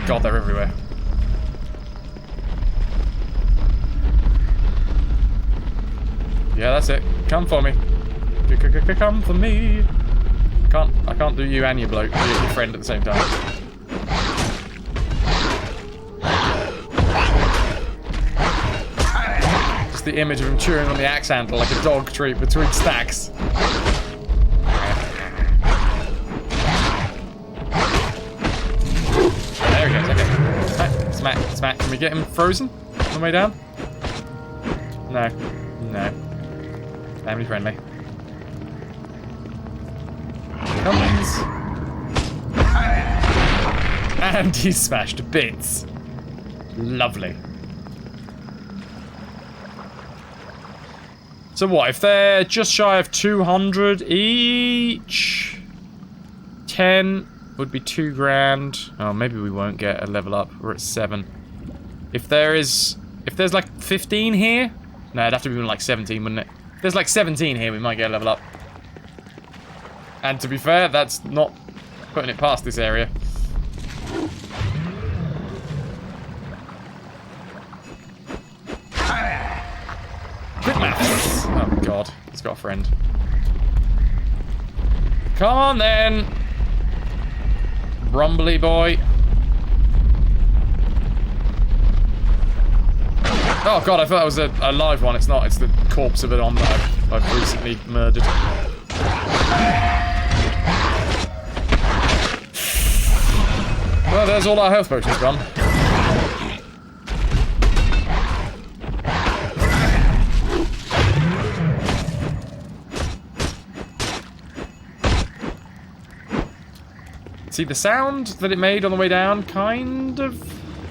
God, they're everywhere. Yeah, that's it. Come for me. Come for me. I can't do you and your bloke, your friend at the same time. Just the image of him chewing on the axe handle like a dog treat between stacks. There he goes, okay. Smack. Can we get him frozen on the way down? No. Family friendly. Comes. And he's smashed to bits. Lovely. So what, if they're just shy of 200 each? 10 would be 2 grand. Oh, maybe we won't get a level up. We're at 7. If there's like 15 here? No, it'd have to be like 17, wouldn't it? If there's like 17 here, we might get a level up. And to be fair, that's not putting it past this area. Quick maths. Oh god, he's got a friend. Come on then, Rumbly boy. Oh god, I thought that was a live one. It's not. It's the corpse of it on that I've recently murdered. Well, there's all our health potions gone. See, the sound that it made on the way down kind of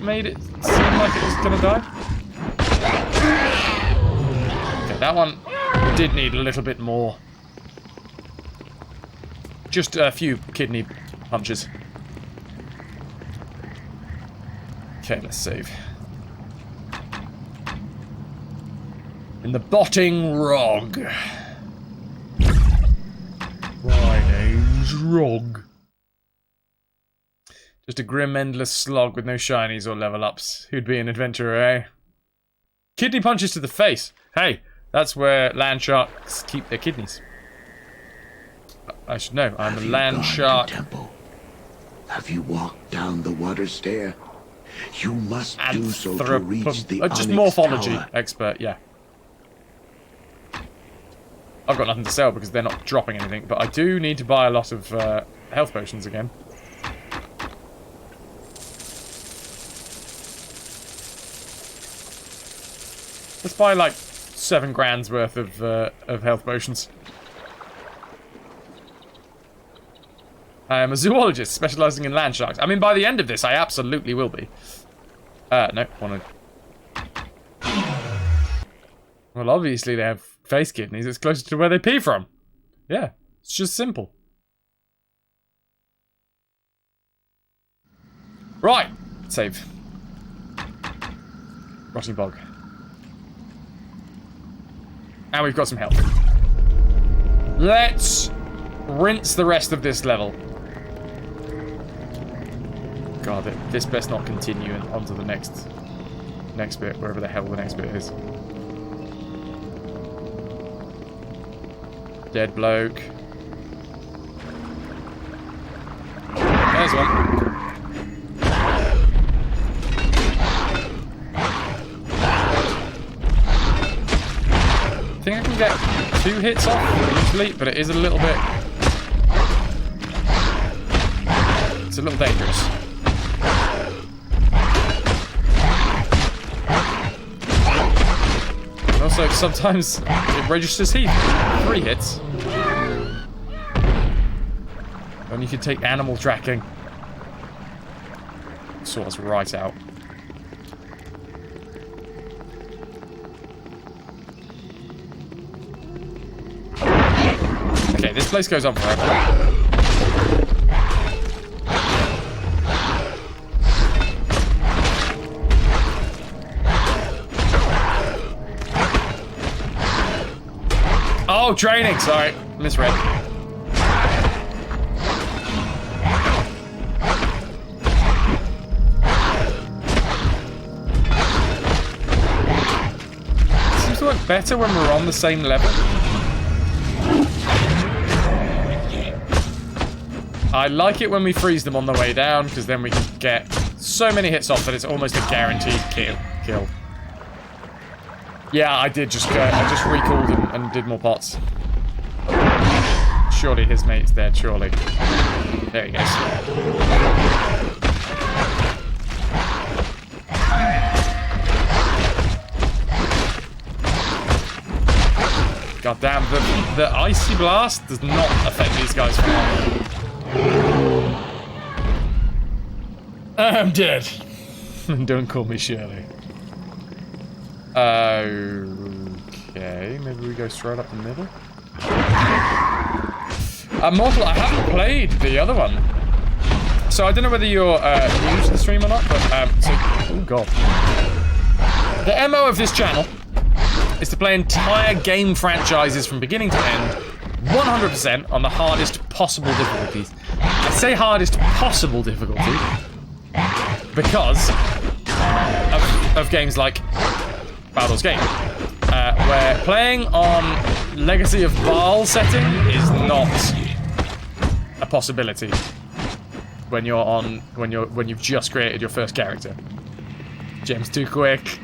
made it seem like it was gonna die. Okay, that one did need a little bit more. Just a few kidney punches. Okay, let's save. In the Botting Rog. My name's Rog. Just a grim, endless slog with no shinies or level ups. Who'd be an adventurer, eh? Kidney punches to the face. Hey, that's where land sharks keep their kidneys. I should know. I'm a land shark.
Temple? Have you walked down the water stair? You must do so to reach the
just
Onyx
morphology
Tower.
expert, yeah. I've got nothing to sell because they're not dropping anything, but I do need to buy a lot of health potions again. Let's buy like 7 grand's worth of health potions. I am a zoologist specializing in land sharks. I mean, by the end of this, I absolutely will be. No, wanted. Well, obviously they have face kidneys. It's closer to where they pee from. Yeah, it's just simple. Right, save. Rotting bog. And we've got some health. Let's rinse the rest of this level. God, this best not continue onto the next bit, wherever the hell the next bit is. Dead bloke. There's one. I think I can get 2 hits off usually, but it is a little bit... It's a little dangerous. And also, sometimes it registers heat. 3 hits. And you can take animal tracking. Sort us right out. Okay, this place goes on forever. Oh, training. Sorry, misread. Seems to work better when we're on the same level. I like it when we freeze them on the way down, because then we can get so many hits off that it's almost a guaranteed kill. Yeah, I did just go. I just recalled and did more pots. Surely his mate's dead, surely. There he goes. God damn, the icy blast does not affect these guys for long. I'm dead. Don't call me Shirley. Okay, maybe we go straight up the middle. Mortal, I haven't played the other one. So I don't know whether you're new to the stream or not, but, oh god. The MO of this channel is to play entire game franchises from beginning to end, 100% on the hardest possible difficulties. I say hardest possible difficulty because of games like Baldur's Gate, where playing on Legacy of Baal setting is not a possibility when you've just created your first character. Gem's too quick.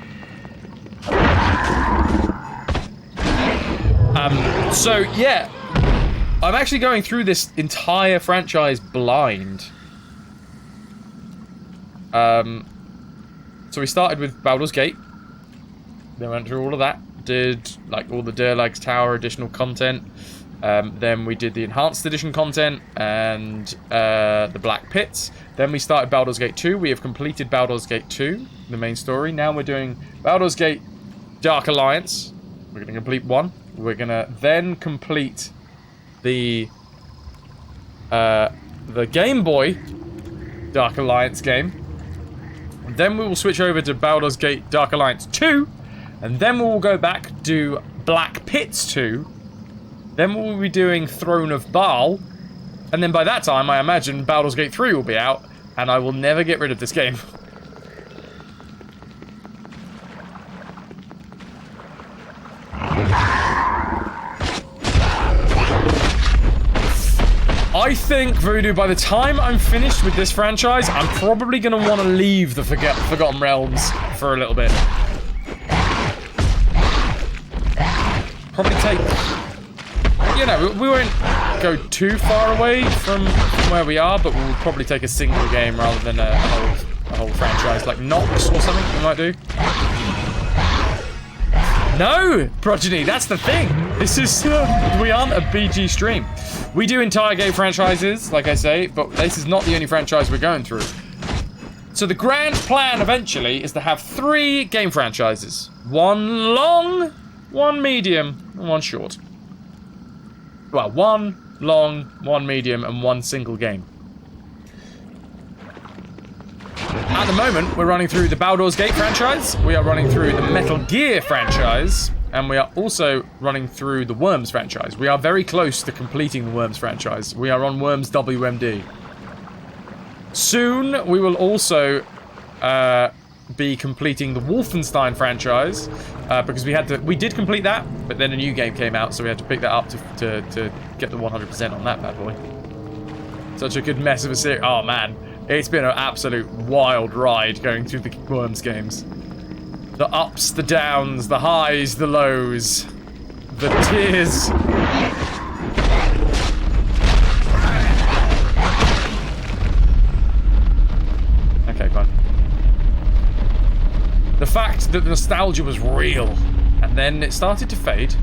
So yeah, I'm actually going through this entire franchise blind. So we started with Baldur's Gate. Then went through all of that. Did like all the Durlag's Tower additional content. Then we did the Enhanced Edition content and the Black Pits. Then we started Baldur's Gate 2. We have completed Baldur's Gate 2, the main story. Now we're doing Baldur's Gate Dark Alliance. We're going to complete 1. We're going to then complete the Game Boy Dark Alliance game. And then we will switch over to Baldur's Gate Dark Alliance 2. And then we will go back to Black Pits 2. Then we'll be doing Throne of Baal. And then by that time, I imagine Baldur's Gate 3 will be out. And I will never get rid of this game. I think, Voodoo, by the time I'm finished with this franchise, I'm probably going to want to leave the Forgotten Realms for a little bit. Probably take... You know, we won't go too far away from where we are, but we'll probably take a single game rather than a whole franchise, like Nox or something we might do. No, Progeny, that's the thing. This is... we aren't a BG stream. We do entire game franchises, like I say, but this is not the only franchise we're going through. So the grand plan eventually is to have 3 game franchises. 1 long, 1 medium, and 1 short. Well, 1 long, 1 medium, and 1 single game. At the moment, we're running through the Baldur's Gate franchise, we are running through the Metal Gear franchise, and we are also running through the Worms franchise. We are very close to completing the Worms franchise. We are on Worms WMD. Soon, we will also be completing the Wolfenstein franchise, because we did complete that, but then a new game came out, so we had to pick that up to get the 100% on that bad boy. Such a good mess of a series. Oh man, it's been an absolute wild ride going through the Worms games. The ups, the downs, the highs, the lows, the tears. Okay, fine. The fact that the nostalgia was real, and then it started to fade,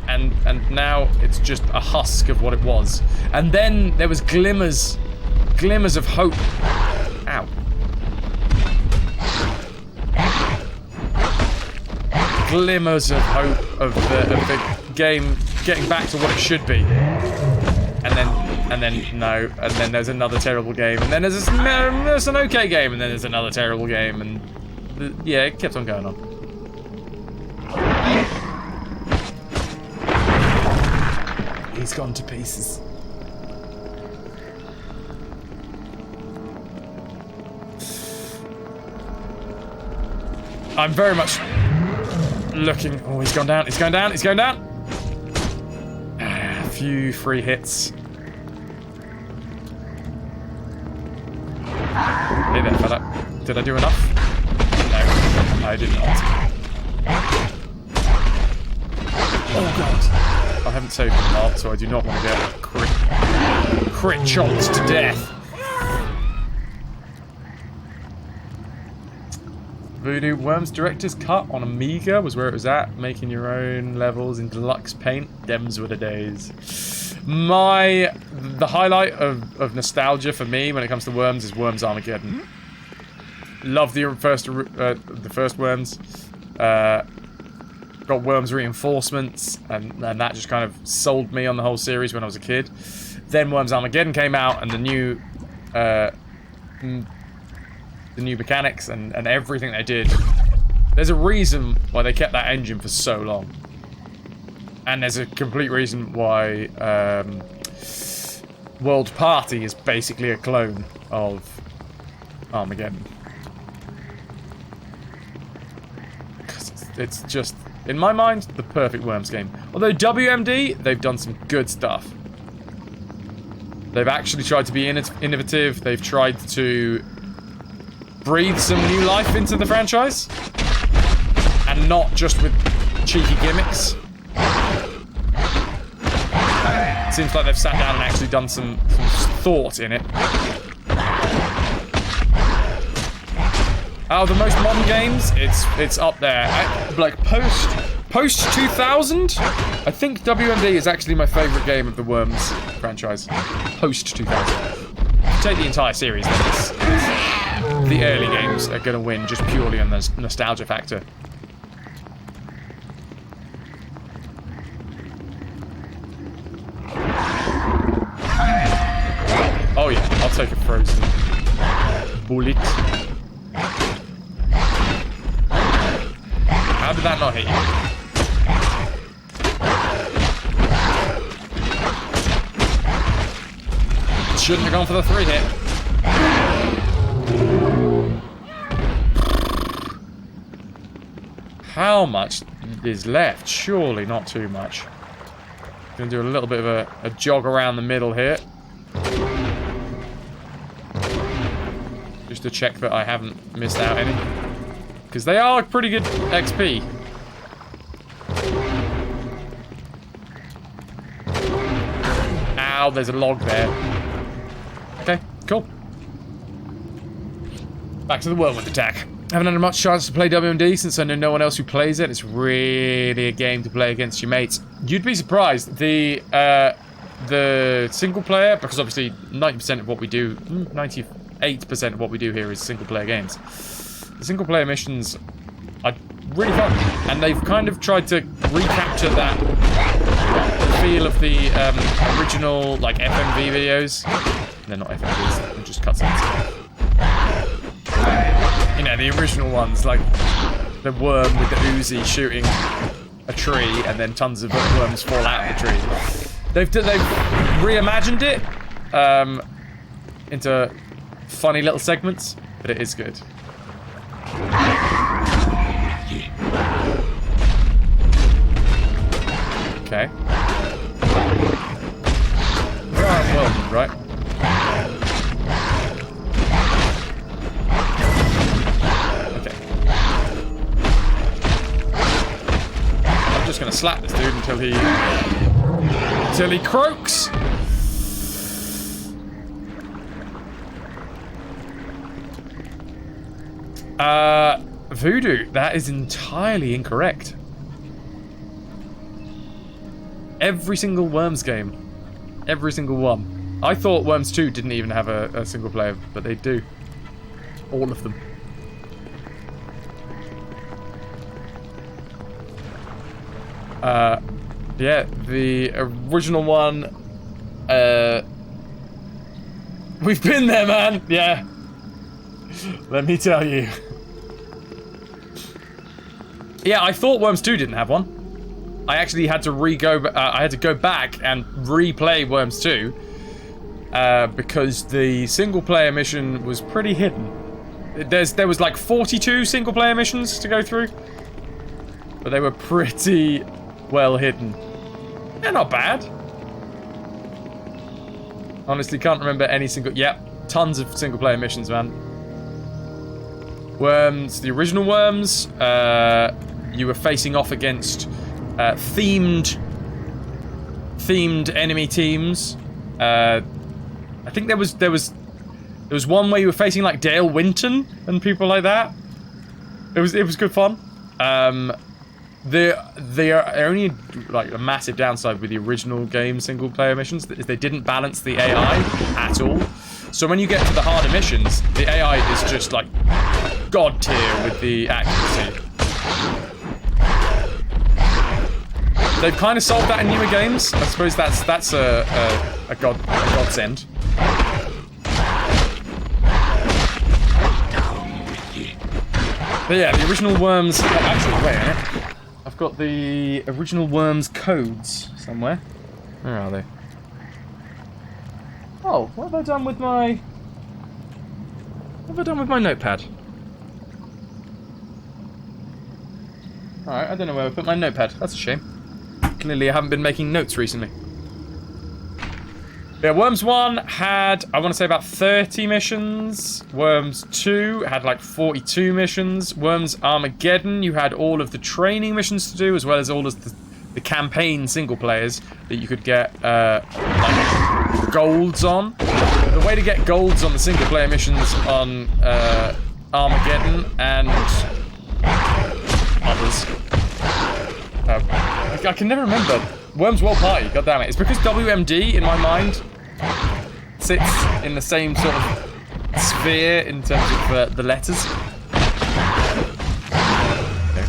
and now it's just a husk of what it was. And then there was glimmers of hope. Ow. Glimmers of hope of the game getting back to what it should be, and then no, and then there's another terrible game, and then there's an okay game, and then there's another terrible game, and yeah, it kept on going on. He's gone to pieces. I'm very much looking... Oh, he's gone down, he's going down, he's going down! A few free hits. Hey there, fella. Did I do enough? No, I did not. Oh god. I haven't saved him up, so I do not want to get crit chopped to death. Voodoo Worms Director's Cut on Amiga was where it was at. Making your own levels in deluxe paint. Dems were the days. The highlight of nostalgia for me when it comes to Worms is Worms Armageddon. Love the first Worms. Got Worms Reinforcements, and that just kind of sold me on the whole series when I was a kid. Then Worms Armageddon came out, and the new mechanics and everything they did. There's a reason why they kept that engine for so long. And there's a complete reason why World Party is basically a clone of Armageddon. Because it's just, in my mind, the perfect Worms game. Although WMD, they've done some good stuff. They've actually tried to be innovative. They've tried to breathe some new life into the franchise. And not just with cheeky gimmicks. It seems like they've sat down and actually done some thought in it. Out of the most modern games, it's up there. Like post 2000, I think WMD is actually my favourite game of the Worms franchise. Post 2000. Take the entire series, then the early games are going to win just purely on the nostalgia factor. Oh yeah, I'll take a frozen bullet. How did that not hit you? Shouldn't have gone for the 3-hit. How much is left? Surely not too much. Gonna do a little bit of a jog around the middle here. Just to check that I haven't missed out any. Because they are pretty good XP. Ow, there's a log there. Okay, cool. Back to the whirlwind attack. Haven't had much chance to play WMD since I know no one else who plays it. It's really a game to play against your mates. You'd be surprised. The single player, because obviously 90% of what we do, 98% of what we do here is single player games. The single player missions are really fun, and they've kind of tried to recapture that feel of the original like FMV videos. They're not FMVs, they're just cutscenes. You know, the original ones, like the worm with the Uzi shooting a tree and then tons of worms fall out of the tree. They've reimagined it into funny little segments, but it is good. Okay. Well, right. Okay. I'm just gonna slap this dude until he croaks. Voodoo, that is entirely incorrect. Every single Worms game. Every single one. I thought Worms 2 didn't even have a single player, but they do. All of them. Yeah, the original one, we've been there, man, yeah. Let me tell you. Yeah, I thought Worms 2 didn't have one. I actually had to I had to go back and replay Worms 2 because the single player mission was pretty hidden. There was like 42 single player missions to go through, but they were pretty well hidden. They're not bad. Honestly, can't remember any single... Yep, tons of single player missions, man. Worms, the original Worms, you were facing off against themed enemy teams. I think there was one where you were facing like Dale Winton and people like that. It was good fun. They are only like a massive downside with the original game single player missions is they didn't balance the AI at all. So when you get to the harder missions, the AI is just like god tier with the accuracy. They've kind of solved that in newer games. I suppose that's a godsend. But yeah, the original Worms... actually, wait a minute. I've got the original Worms codes somewhere. Where are they? Oh, what have I done with my... What have I done with my notepad? Alright, I don't know where I put my notepad. That's a shame. Clearly I haven't been making notes recently. Yeah, Worms 1 had, I want to say, about 30 missions. Worms 2 had like 42 missions. Worms Armageddon, you had all of the training missions to do, as well as all of the campaign single players that you could get like golds on. The way to get golds on the single player missions on Armageddon and others. I can never remember. Worms World Party, goddammit. It's because WMD, in my mind, sits in the same sort of sphere in terms of the letters. Okay.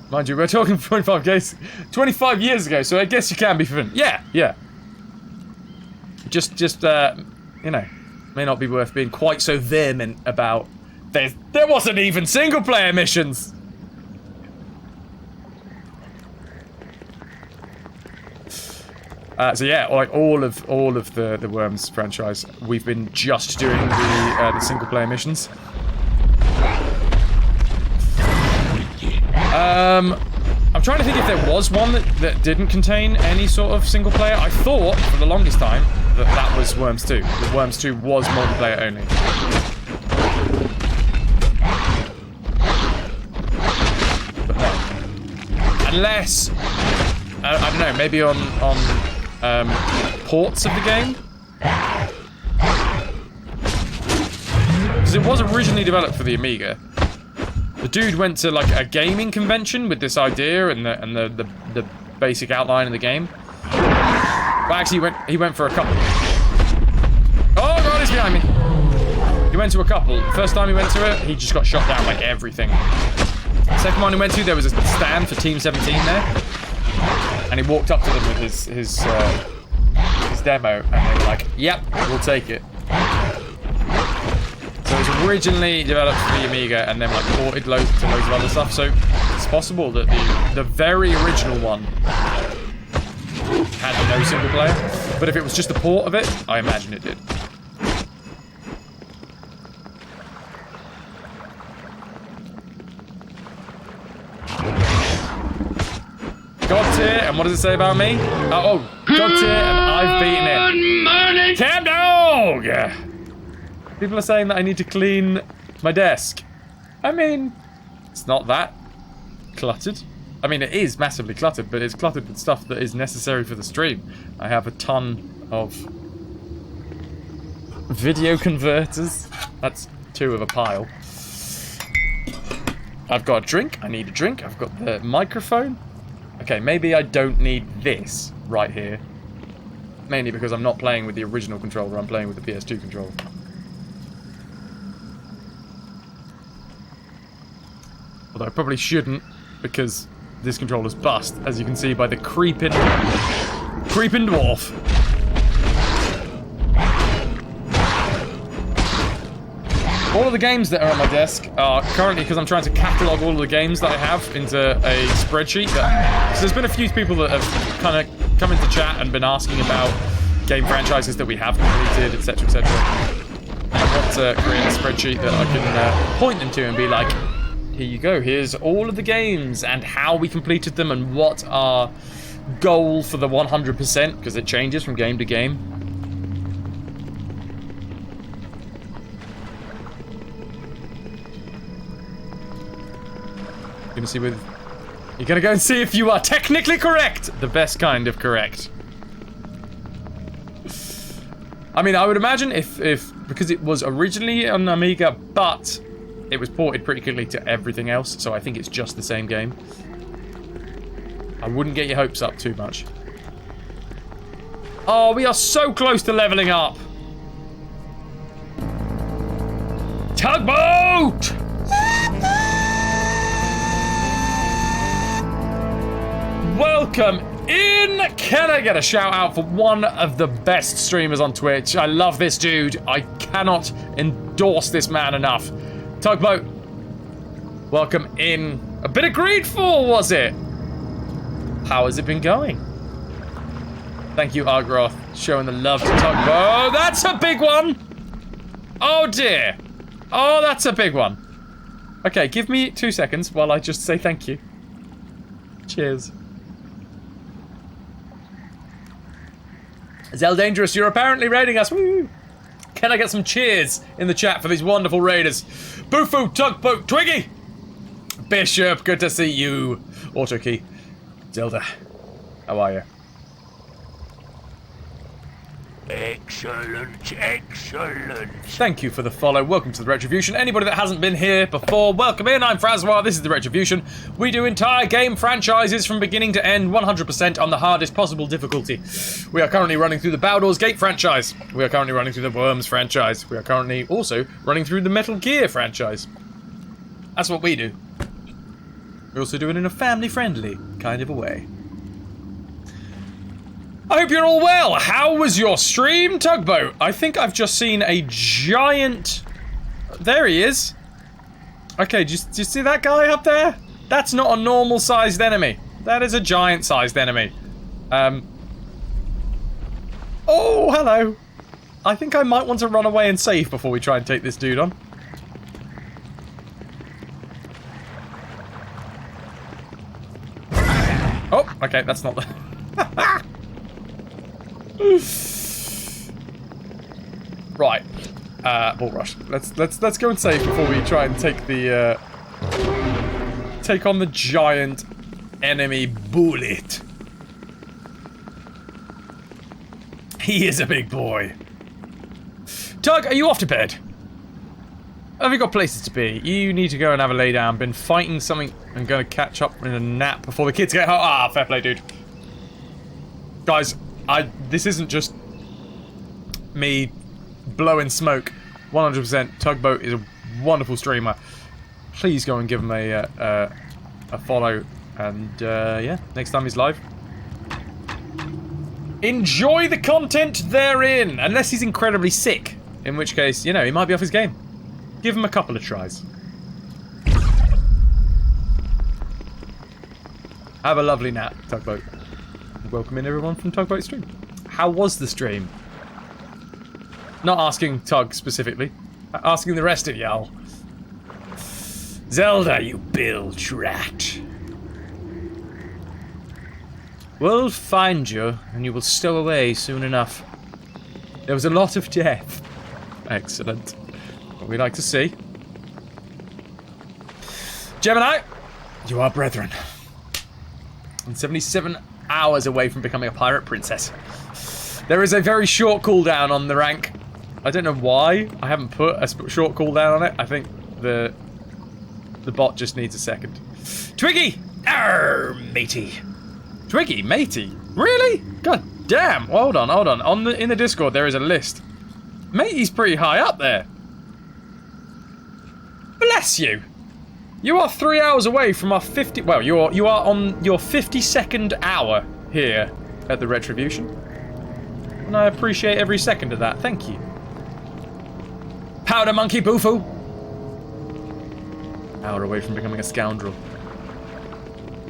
Mind you, we're talking 25 years ago, so I guess you can be forgiven. Yeah. Just you know, may not be worth being quite so vehement about. There wasn't even single player missions. So yeah, like all of the Worms franchise, we've been just doing the single player missions. I'm trying to think if there was one that didn't contain any sort of single player. I thought for the longest time that was Worms 2. That Worms 2 was multiplayer only. But no. Unless, I don't know, maybe on ports of the game? Because it was originally developed for the Amiga. The dude went to like a gaming convention with this idea and the basic outline of the game. But actually he went for a couple. Oh god, he's behind me. He went to a couple. First time he went to it, he just got shot down like everything. Second one he went to, there was a stand for Team 17 there. And he walked up to them with his demo and they were like, yep, we'll take it. So it was originally developed for the Amiga and then like ported to loads of other stuff. So it's possible that the very original one had no single player. But if it was just a port of it, I imagine it did. God tier, and what does it say about me? God tier, and I've beaten it. Cam dog! People are saying that I need to clean my desk. I mean, it's not that cluttered. I mean, it is massively cluttered, but it's cluttered with stuff that is necessary for the stream. I have a ton of video converters. That's 2 of a pile. I've got a drink. I need a drink. I've got the microphone. Okay, maybe I don't need this right here. Mainly because I'm not playing with the original controller, I'm playing with the PS2 controller. Although I probably shouldn't, because this controller's bust, as you can see by the creeping dwarf. All of the games that are on my desk are currently, because I'm trying to catalogue all of the games that I have into a spreadsheet. So there's been a few people that have kind of come into chat and been asking about game franchises that we have completed, etc., etc. I want to create a spreadsheet that I can point them to and be like, here you go, here's all of the games and how we completed them and what our goal for the 100%, because it changes from game to game. You're gonna go and see if you are technically correct. The best kind of correct. I mean, I would imagine if because it was originally on Amiga, but it was ported pretty quickly to everything else, so I think it's just the same game. I wouldn't get your hopes up too much. Oh, we are so close to leveling up. Tugboat! Welcome in! Can I get a shout out for one of the best streamers on Twitch? I love this dude. I cannot endorse this man enough. Tugboat, welcome in. A bit of Greedfall, was it? How has it been going? Thank you, Argroth, showing the love to Tugboat. That's a big one! Oh dear. Oh, that's a big one. Okay, give me 2 seconds while I just say thank you. Cheers. Zell Dangerous, you're apparently raiding us. Woo! Can I get some cheers in the chat for these wonderful raiders? Bufu, Tugboat, Twiggy! Bishop, good to see you. Autokey. Zelda, how are you?
Excellent, excellent.
Thank you for the follow. Welcome to the RetroVution. Anybody that hasn't been here before, welcome in. I'm FrasWhar's. This is the RetroVution. We do entire game franchises from beginning to end, 100% on the hardest possible difficulty. We are currently running through the Baldur's Gate franchise. We are currently running through the Worms franchise. We are currently also running through the Metal Gear franchise. That's what we do. We also do it in a family-friendly kind of a way. I hope you're all well. How was your stream, Tugboat? I think I've just seen a giant... There he is. Okay, do you see that guy up there? That's not a normal-sized enemy. That is a giant-sized enemy. Oh, hello. I think I might want to run away and save before we try and take this dude on. Oh, okay, that's not the... Right, Bull Rush. Let's go and save before we try and take the take on the giant enemy bullet. He is a big boy. Tug, are you off to bed? Have you got places to be? You need to go and have a lay down. Been fighting something and going to catch up in a nap before the kids get home. Ah, fair play, dude. Guys, this isn't just me blowing smoke. 100%. Tugboat is a wonderful streamer. Please go and give him a follow. And yeah, next time he's live, enjoy the content therein. Unless he's incredibly sick, in which case, you know, he might be off his game. Give him a couple of tries. Have a lovely nap, Tugboat. Welcome in everyone from Tugboat Stream. How was the stream? Not asking Tug specifically. Asking the rest of y'all. Zelda, you bilge rat. We'll find you, and you will stow away soon enough. There was a lot of death. Excellent. What we like to see. Gemini, you are brethren. I'm 77 hours away from becoming a pirate princess. There is a very short cooldown on the rank. I don't know why I haven't put a short cooldown on it. I think the bot just needs a second. Twiggy! Arr, matey. Twiggy, matey? Really? God damn. Hold on. In the Discord there is a list. Matey's pretty high up there. Bless you. You are 3 hours away from our 50... Well, you are on your 52nd hour here at the RetroVution. And I appreciate every second of that. Thank you. Powder Monkey Bufu. Hour away from becoming a scoundrel.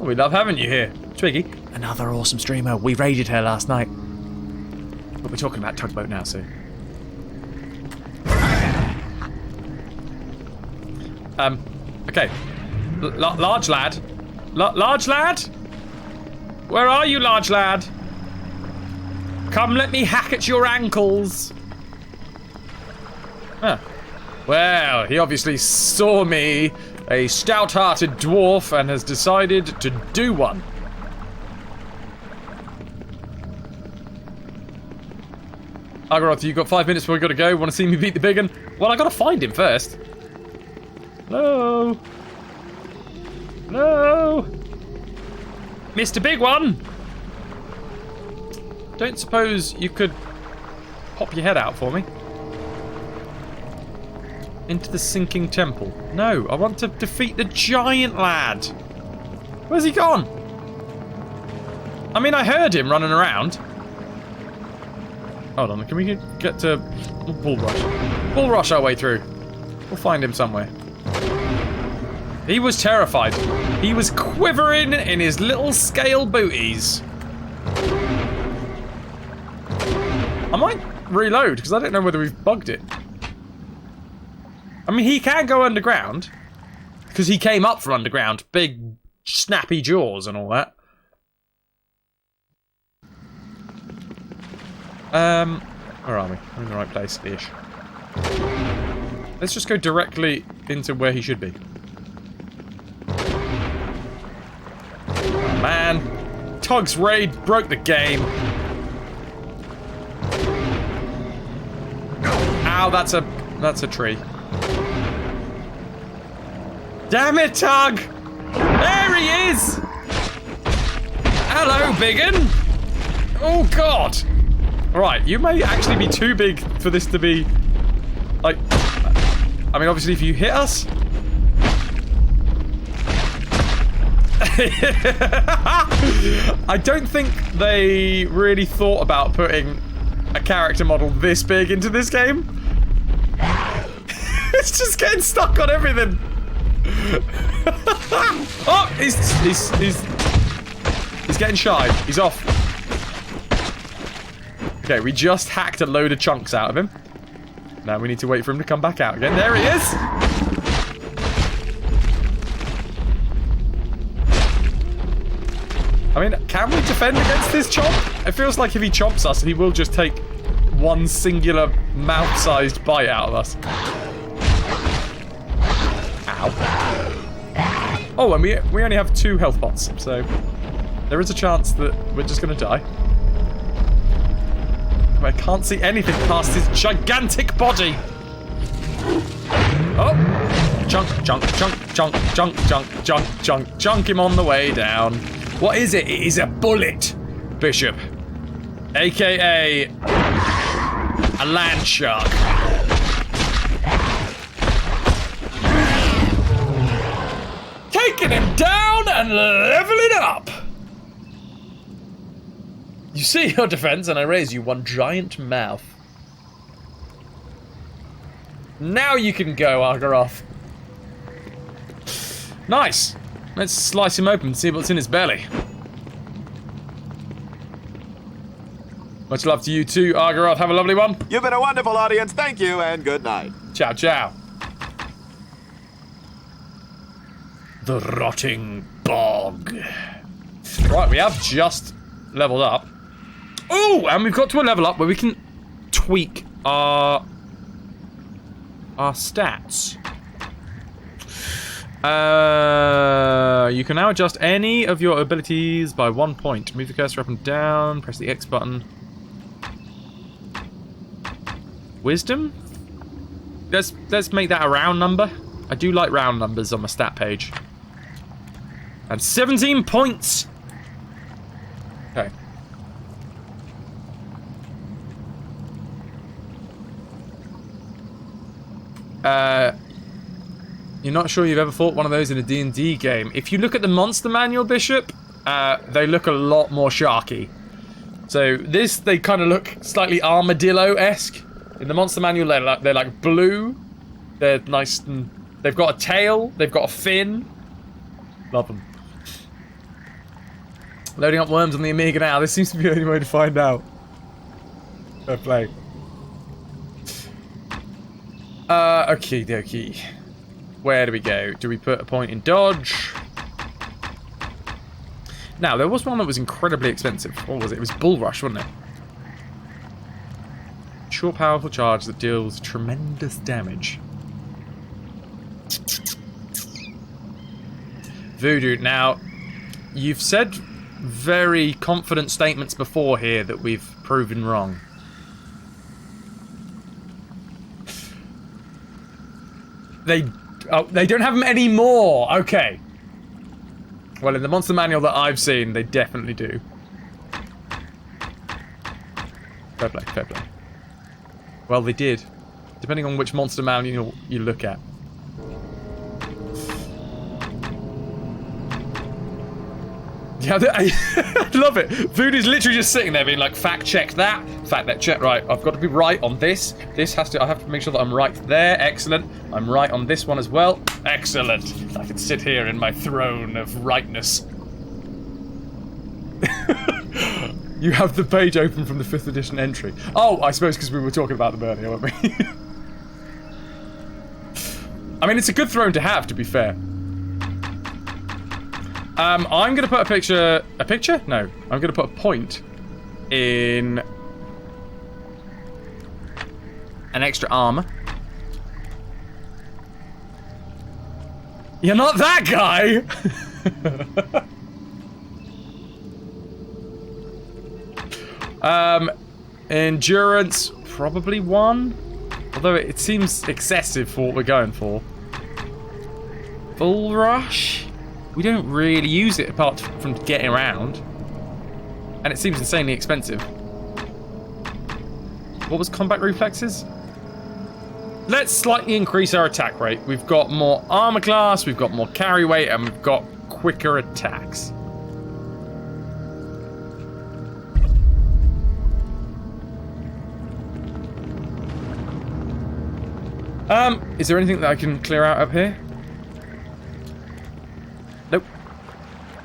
Oh, we love having you here. Twiggy, another awesome streamer. We raided her last night. But we're talking about Tugboat now, so... Okay. Large lad. Large lad? Where are you, large lad? Come let me hack at your ankles. Huh. Well, he obviously saw me, a stout-hearted dwarf, and has decided to do one. Agaroth, you got 5 minutes before we gotta go. Want to see me beat the big one? Well, I gotta find him first. Hello? Hello? Mr. Big One? Don't suppose you could pop your head out for me? Into the sinking temple. No, I want to defeat the giant lad. Where's he gone? I mean, I heard him running around. Hold on, can we get to Bull Rush? Bull Rush our way through. We'll find him somewhere. He was terrified. He was quivering in his little scale booties. I might reload, because I don't know whether we've bugged it. I mean, he can go underground, because he came up from underground. Big, snappy jaws and all that. Where are we? We're in the right place-ish. Let's just go directly into where he should be. Oh, man. Tug's raid broke the game. Ow, that's a tree. Damn it, Tug! There he is! Hello, biggin! Oh, God! Alright, you may actually be too big for this to be... like... I mean, obviously, if you hit us... I don't think they really thought about putting a character model this big into this game. It's just getting stuck on everything. Oh, he's getting shy. He's off. Okay, we just hacked a load of chunks out of him. Now we need to wait for him to come back out again. There he is. I mean, can we defend against this chomp? It feels like if he chomps us, he will just take one singular mouth-sized bite out of us. Ow. Oh, and we only have 2 health pots, so there is a chance that we're just going to die. I can't see anything past his gigantic body. Oh! Chunk, chunk, chunk, chunk, chunk, chunk, chunk, chunk, chunk him on the way down. What is it? It is a bullet, Bishop. AKA a land shark. Taking him down and leveling up. You see your defense, and I raise you 1 giant mouth. Now you can go, Argaroth. Nice. Let's slice him open and see what's in his belly. Much love to you too, Argaroth. Have a lovely one.
You've been a wonderful audience. Thank you, and good night.
Ciao, ciao. The rotting bog. Right, we have just leveled up. Oh, and we've got to a level up where we can tweak our stats. You can now adjust any of your abilities by 1 point. Move the cursor up and down, press the X button. Wisdom? Let's make that a round number. I do like round numbers on my stat page. And 17 points! Okay. You're not sure you've ever fought one of those in a D&D game. If you look at the monster manual, Bishop, they look a lot more sharky. So this, they kind of look slightly armadillo-esque. In the monster manual, they're like blue. They're nice and They've got a tail. They've got a fin. Love them. Loading up worms on the Amiga now. This seems to be the only way to find out. Fair play. Okie dokie. Where do we go? Do we put a point in dodge? Now, there was one that was incredibly expensive. What was it? It was Bull Rush, wasn't it? Short, powerful charge that deals tremendous damage. Voodoo. Now, you've said very confident statements before here that we've proven wrong. They don't have them anymore. Okay. Well, in the monster manual that I've seen, they definitely do. Fair play, fair play. Well, they did. Depending on which monster manual you look at. Yeah, I love it. Voodoo's literally just sitting there being like, fact check that, check, right, I've got to be right on this. I have to make sure that I'm right there, excellent. I'm right on this one as well, excellent. I can sit here in my throne of rightness. You have the page open from the 5th edition entry. Oh, I suppose because we were talking about them earlier, weren't we? I mean, it's a good throne to have, to be fair. I'm gonna put a picture? No. I'm gonna put a point in an extra armor. You're not that guy! Endurance, probably 1. Although it seems excessive for what we're going for. Bull Rush? We don't really use it apart from getting around. And it seems insanely expensive. What was combat reflexes? Let's slightly increase our attack rate. We've got more armor class, we've got more carry weight, and we've got quicker attacks. Is there anything that I can clear out up here? Nope.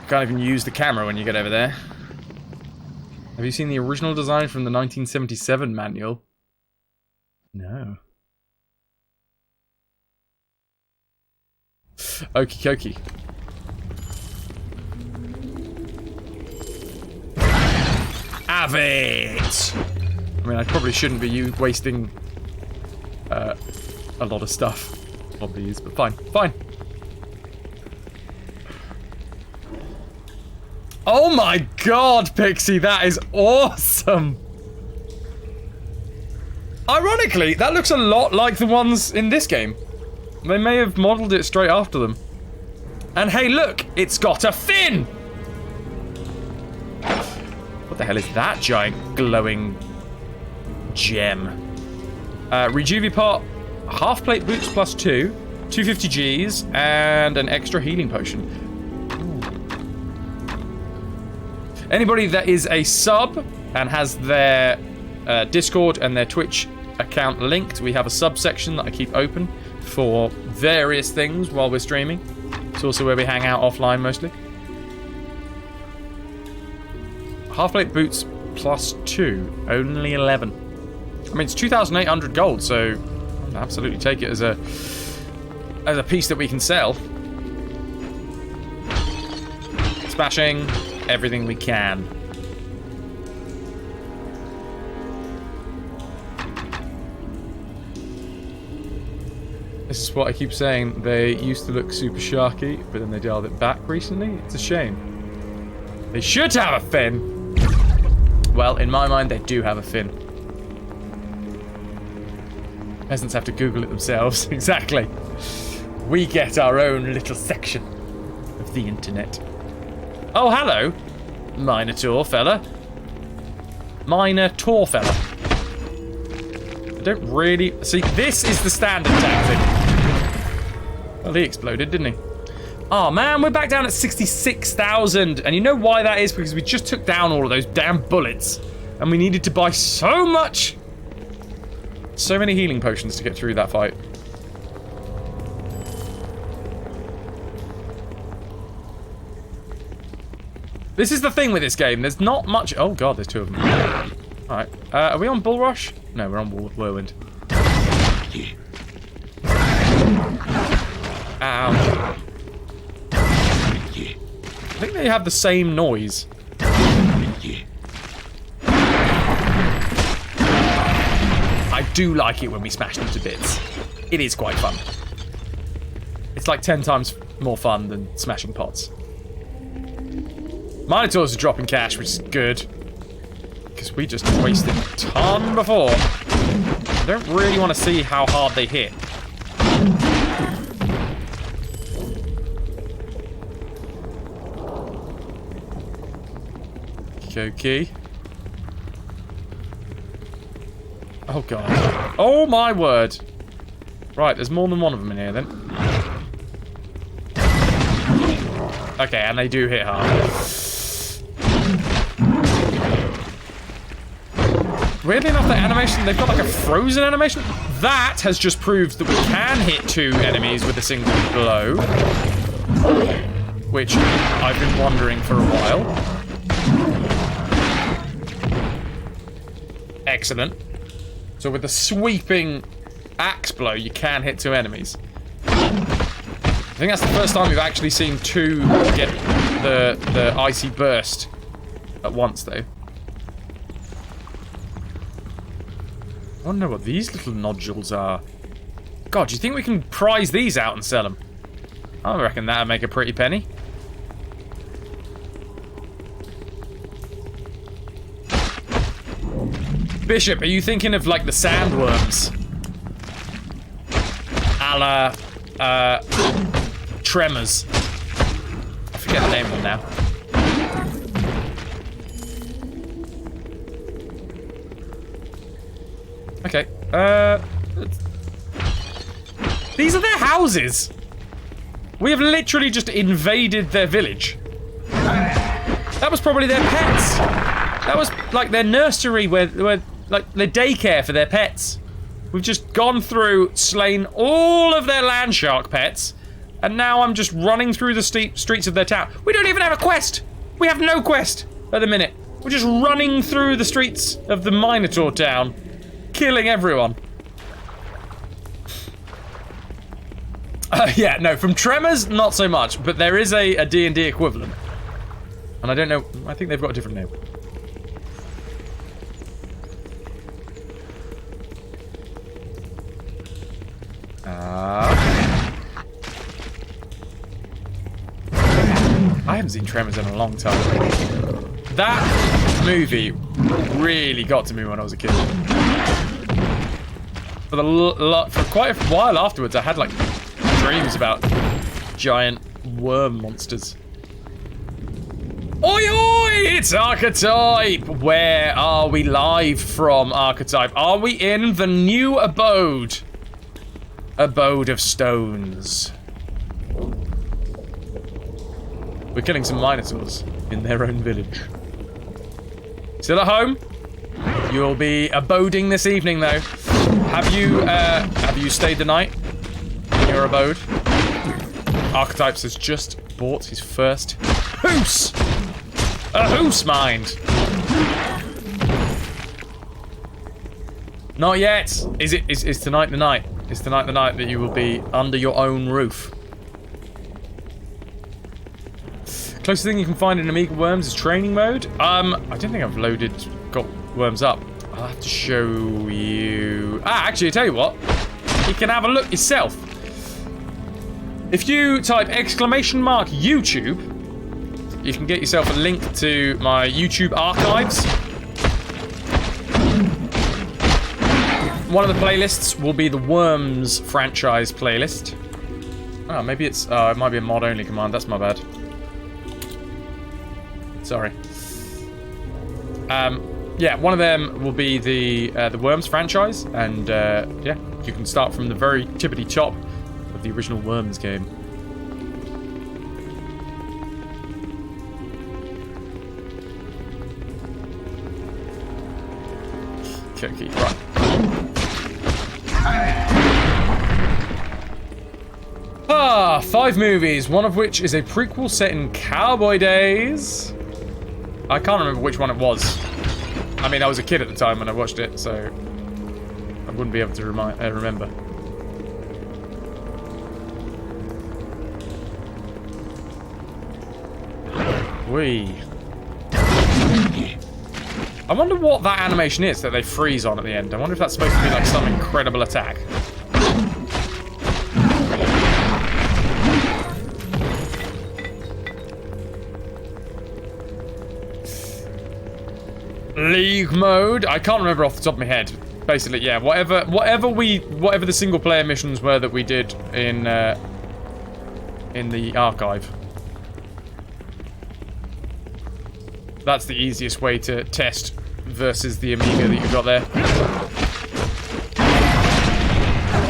You can't even use the camera when you get over there. Have you seen the original design from the 1977 manual? No. Okie dokie. Have it! I mean, I probably shouldn't be wasting a lot of stuff on these, but fine, fine. Oh my god, Pixie, that is awesome! Ironically, that looks a lot like the ones in this game. They may have modelled it straight after them. And hey, look, it's got a fin! What the hell is that giant glowing gem? Rejuvipot, half plate boots plus 2, 250 Gs, and an extra healing potion. Ooh. Anybody that is a sub and has their Discord and their Twitch account linked, we have a subsection that I keep open for various things while we're streaming. It's also where we hang out offline mostly. Half plate boots plus 2, only 11. I mean, it's 2,800 gold, so I'll absolutely take it as a piece that we can sell. Smashing everything we can. This is what I keep saying. They used to look super sharky, but then they dialed it back recently. It's a shame. They should have a fin! Well, in my mind, they do have a fin. Peasants have to Google it themselves. Exactly. We get our own little section of the internet. Oh, hello, Minotaur fella. Minotaur fella. I don't really... See, this is the standard tactic. Well, he exploded, didn't he? Oh, man, we're back down at 66,000. And you know why that is? Because we just took down all of those damn bullets. And we needed to buy so much... So many healing potions to get through that fight. This is the thing with this game. There's not much... Oh, God, there's two of them. Alright. Are we on Bull Rush? No, we're on Whirlwind. Ow. I think they have the same noise. I do like it when we smash them to bits. It is quite fun. It's like 10 times more fun than smashing pots. Minotaurs are dropping cash, which is good. Because we just wasted a ton before. I don't really want to see how hard they hit. Okay. Oh, God. Oh, my word. Right, there's more than one of them in here, then. Okay, and they do hit hard. Weirdly enough, the animation, they've got like a frozen animation. That has just proved that we can hit two enemies with a single blow. Which I've been wondering for a while. Excellent. So with the sweeping axe blow, you can hit two enemies. I think that's the first time we've actually seen two get the icy burst at once, though. I want to know what these little nodules are. God, do you think we can prize these out and sell them? I reckon that'd make a pretty penny. Bishop, are you thinking of, like, the sandworms? A la, Tremors. I forget the name of them now. Okay, these are their houses! We have literally just invaded their village. That was probably their pets. That was, like, their nursery where like, their daycare for their pets. We've just gone through, slain all of their land shark pets, and now I'm just running through the streets of their town. We don't even have a quest! We have no quest at the minute. We're just running through the streets of the Minotaur town, killing everyone. Yeah, no, from Tremors, not so much, but there is a D&D equivalent. And I don't know, I think they've got a different name. I haven't seen Tremors in a long time. That movie really got to me when I was a kid. For quite a while afterwards, I had like dreams about giant worm monsters. Oi oi! It's Archetype! Where are we live from, Archetype? Are we in the new abode? Abode of stones. We're killing some Minotaurs in their own village. Still at home? You'll be aboding this evening, though. Have you stayed the night in your abode? Archetypes has just bought his first hoose! A hoose mind! Not yet! Is tonight the night? Is tonight the night that you will be under your own roof? Closest thing you can find in Amiga Worms is training mode. I don't think I've got Worms up. I'll have to show you. Actually, I tell you what. You can have a look yourself. If you type !YouTube, you can get yourself a link to my YouTube archives. One of the playlists will be the Worms franchise playlist. Oh, maybe it's... it might be a mod-only command. That's my bad. Sorry. Yeah, one of them will be the Worms franchise, and yeah, you can start from the very tippity top of the original Worms game. Okay, right. 5 movies, one of which is a prequel set in cowboy days. I can't remember which one it was. I mean, I was a kid at the time when I watched it, so I wouldn't be able to remember. Whee. I wonder what that animation is that they freeze on at the end. I wonder if that's supposed to be like some incredible attack. League mode? I can't remember off the top of my head. Basically, yeah, whatever the single player missions were that we did in the archive. That's the easiest way to test versus the Amiga that you've got there.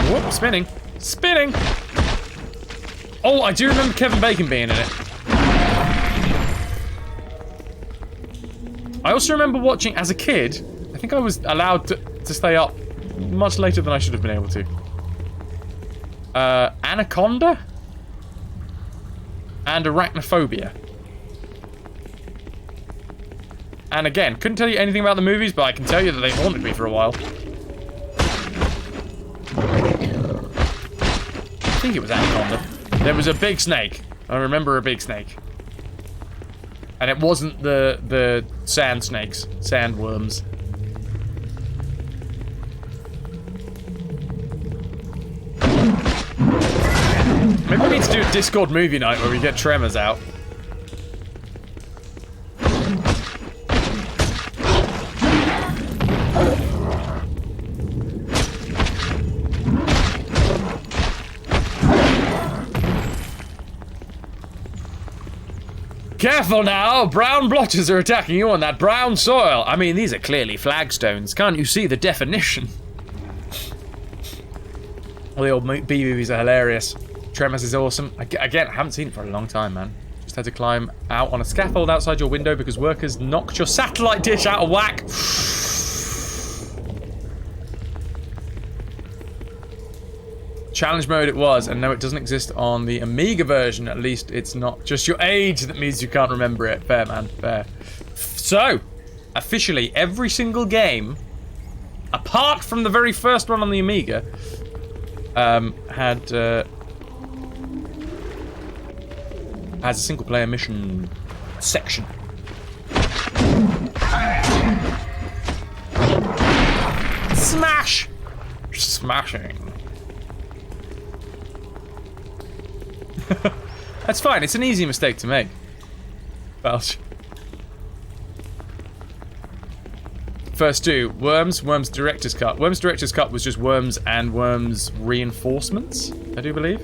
Whoop, spinning. Spinning! Oh, I do remember Kevin Bacon being in it. I also remember watching, as a kid, I think I was allowed to stay up much later than I should have been able to. Anaconda? And Arachnophobia. And again, couldn't tell you anything about the movies, but I can tell you that they haunted me for a while. I think it was Anaconda. There was a big snake. I remember a big snake. And it wasn't the sand snakes, sandworms. Maybe we need to do a Discord movie night where we get Tremors out. Careful now! Brown blotches are attacking you on that brown soil. I mean, these are clearly flagstones. Can't you see the definition? Well, the old B movies are hilarious. Tremors is awesome. Again, I haven't seen it for a long time, man. Just had to climb out on a scaffold outside your window because workers knocked your satellite dish out of whack. Challenge mode it was, and no, it doesn't exist on the Amiga version. At least it's not just your age that means you can't remember it. Fair, man, fair. So, officially, every single game, apart from the very first one on the Amiga, has a single-player mission section. Smash! Smashing. That's fine, it's an easy mistake to make. Belch. First two, Worms Director's Cut. Worms Director's Cut was just Worms and Worms Reinforcements, I do believe.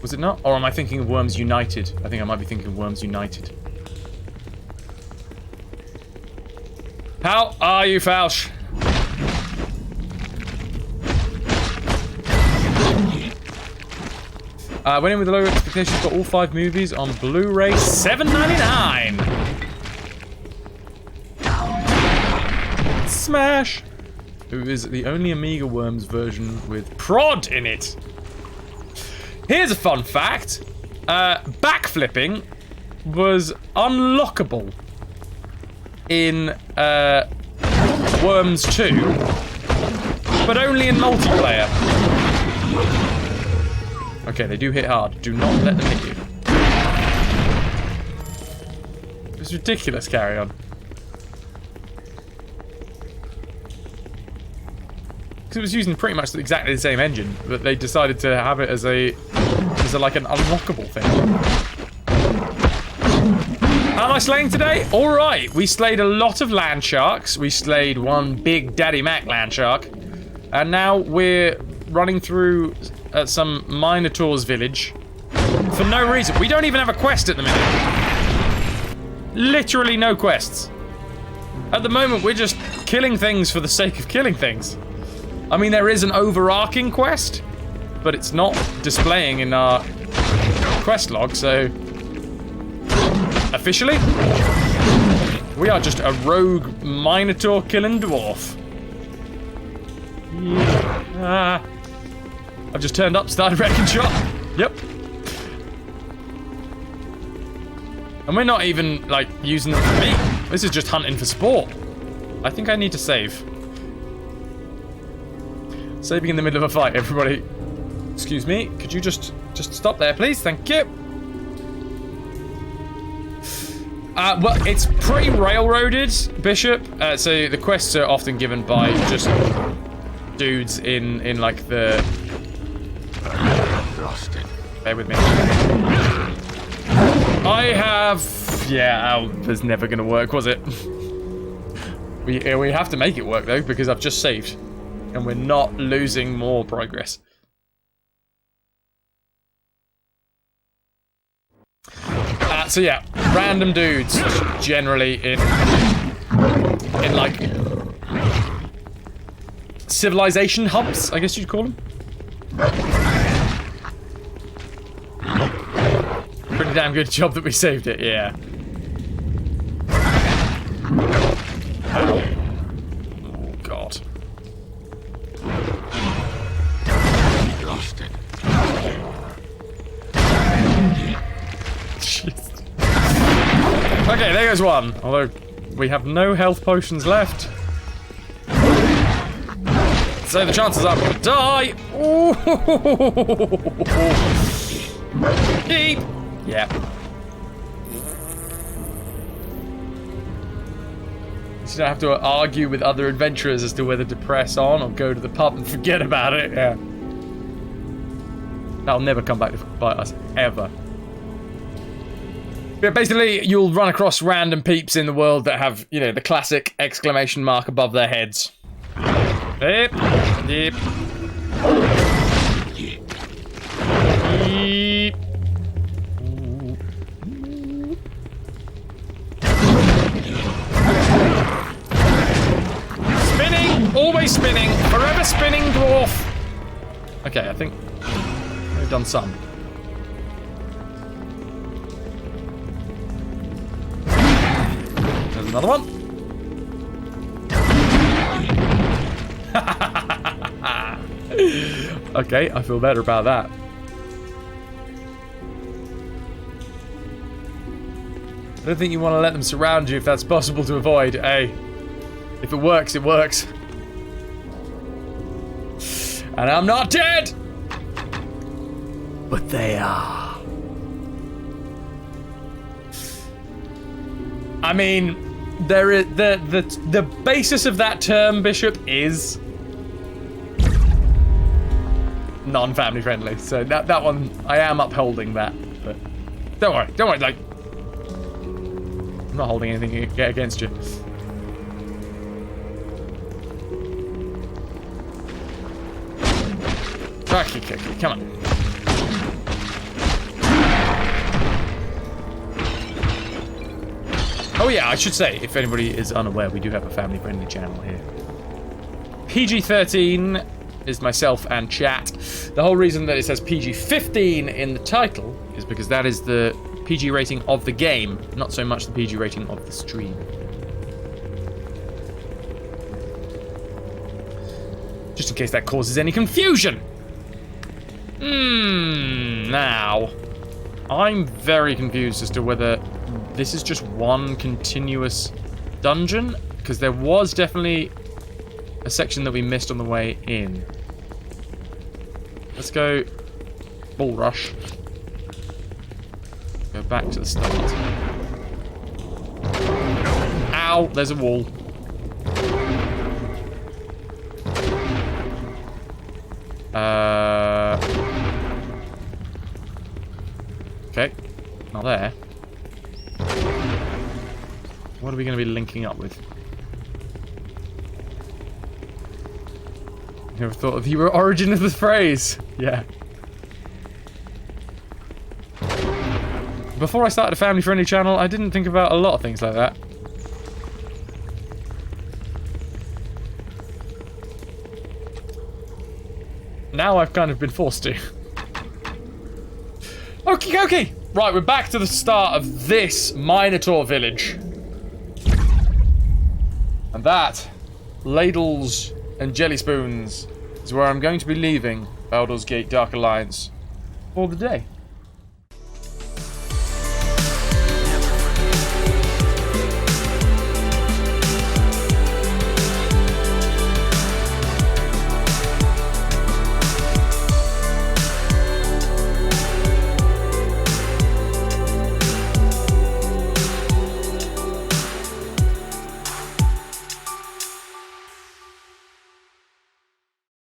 Was it not? Or am I thinking of Worms United? I think I might be thinking of Worms United. How are you, Falch? Went in with low expectations, got all 5 movies on Blu-ray, $7.99. Smash! Who is the only Amiga Worms version with prod in it. Here's a fun fact. Backflipping was unlockable in Worms 2, but only in multiplayer. Okay, they do hit hard. Do not let them hit you. It's ridiculous, carry on. Because it was using pretty much exactly the same engine, but they decided to have it as like an unlockable thing. How am I slaying today? Alright, we slayed a lot of land sharks. We slayed one big Daddy Mac land shark. And now we're running through some Minotaur's village for no reason. We don't even have a quest at the minute. Literally no quests. At the moment, we're just killing things for the sake of killing things. I mean, there is an overarching quest, but it's not displaying in our quest log, so... Officially, we are just a rogue Minotaur killing dwarf. Yeah. I've just turned up, started wrecking shop. Yep. And we're not even, like, using them for meat. This is just hunting for sport. I think I need to save. Saving in the middle of a fight, everybody. Excuse me, could you just stop there, please? Thank you. Well, it's pretty railroaded, Bishop. So the quests are often given by just dudes in like the...
Lost it.
Bear with me. I have... Yeah, that's never going to work, was it? We have to make it work, though, because I've just saved. And we're not losing more progress. So yeah, random dudes generally in like civilization hubs, I guess you'd call them. Pretty damn good job that we saved it, yeah. Oh god.
Lost it.
Jeez. Okay, there goes one. Although we have no health potions left. So the chances are I'm gonna die. Ooh. Keep. Yeah. You don't have to argue with other adventurers as to whether to press on or go to the pub and forget about it. Yeah. That'll never come back to bite us, ever. Yeah, basically, you'll run across random peeps in the world that have, you know, the classic exclamation mark above their heads. Yep. Yep. Yep. Spinning! Always spinning! Forever spinning, dwarf! Okay, I think we've done some. There's another one. Okay, I feel better about that. I don't think you want to let them surround you if that's possible to avoid. Hey, if it works, it works. And I'm not dead! But they are. I mean, there is the basis of that term, Bishop, is non-family friendly. So that one, I am upholding that. But don't worry, like, I'm not holding anything against you. Okay, come on. Oh yeah, I should say, if anybody is unaware, we do have a family-friendly channel here. PG-13 is myself and chat. The whole reason that it says PG-15 in the title is because that is the PG rating of the game, not so much the PG rating of the stream. Just in case that causes any confusion. Now, I'm very confused as to whether this is just one continuous dungeon, because there was definitely a section that we missed on the way in. Let's go bull rush. Go back to the start. Ow, there's a wall. Okay, not there. What are we going to be linking up with? Never thought of the origin of the phrase. Yeah. Before I started a family-friendly channel, I didn't think about a lot of things like that. Now I've kind of been forced to. Okay. Right, we're back to the start of this Minotaur village. And that, ladles and jelly spoons, is where I'm going to be leaving Baldur's Gate Dark Alliance for the day.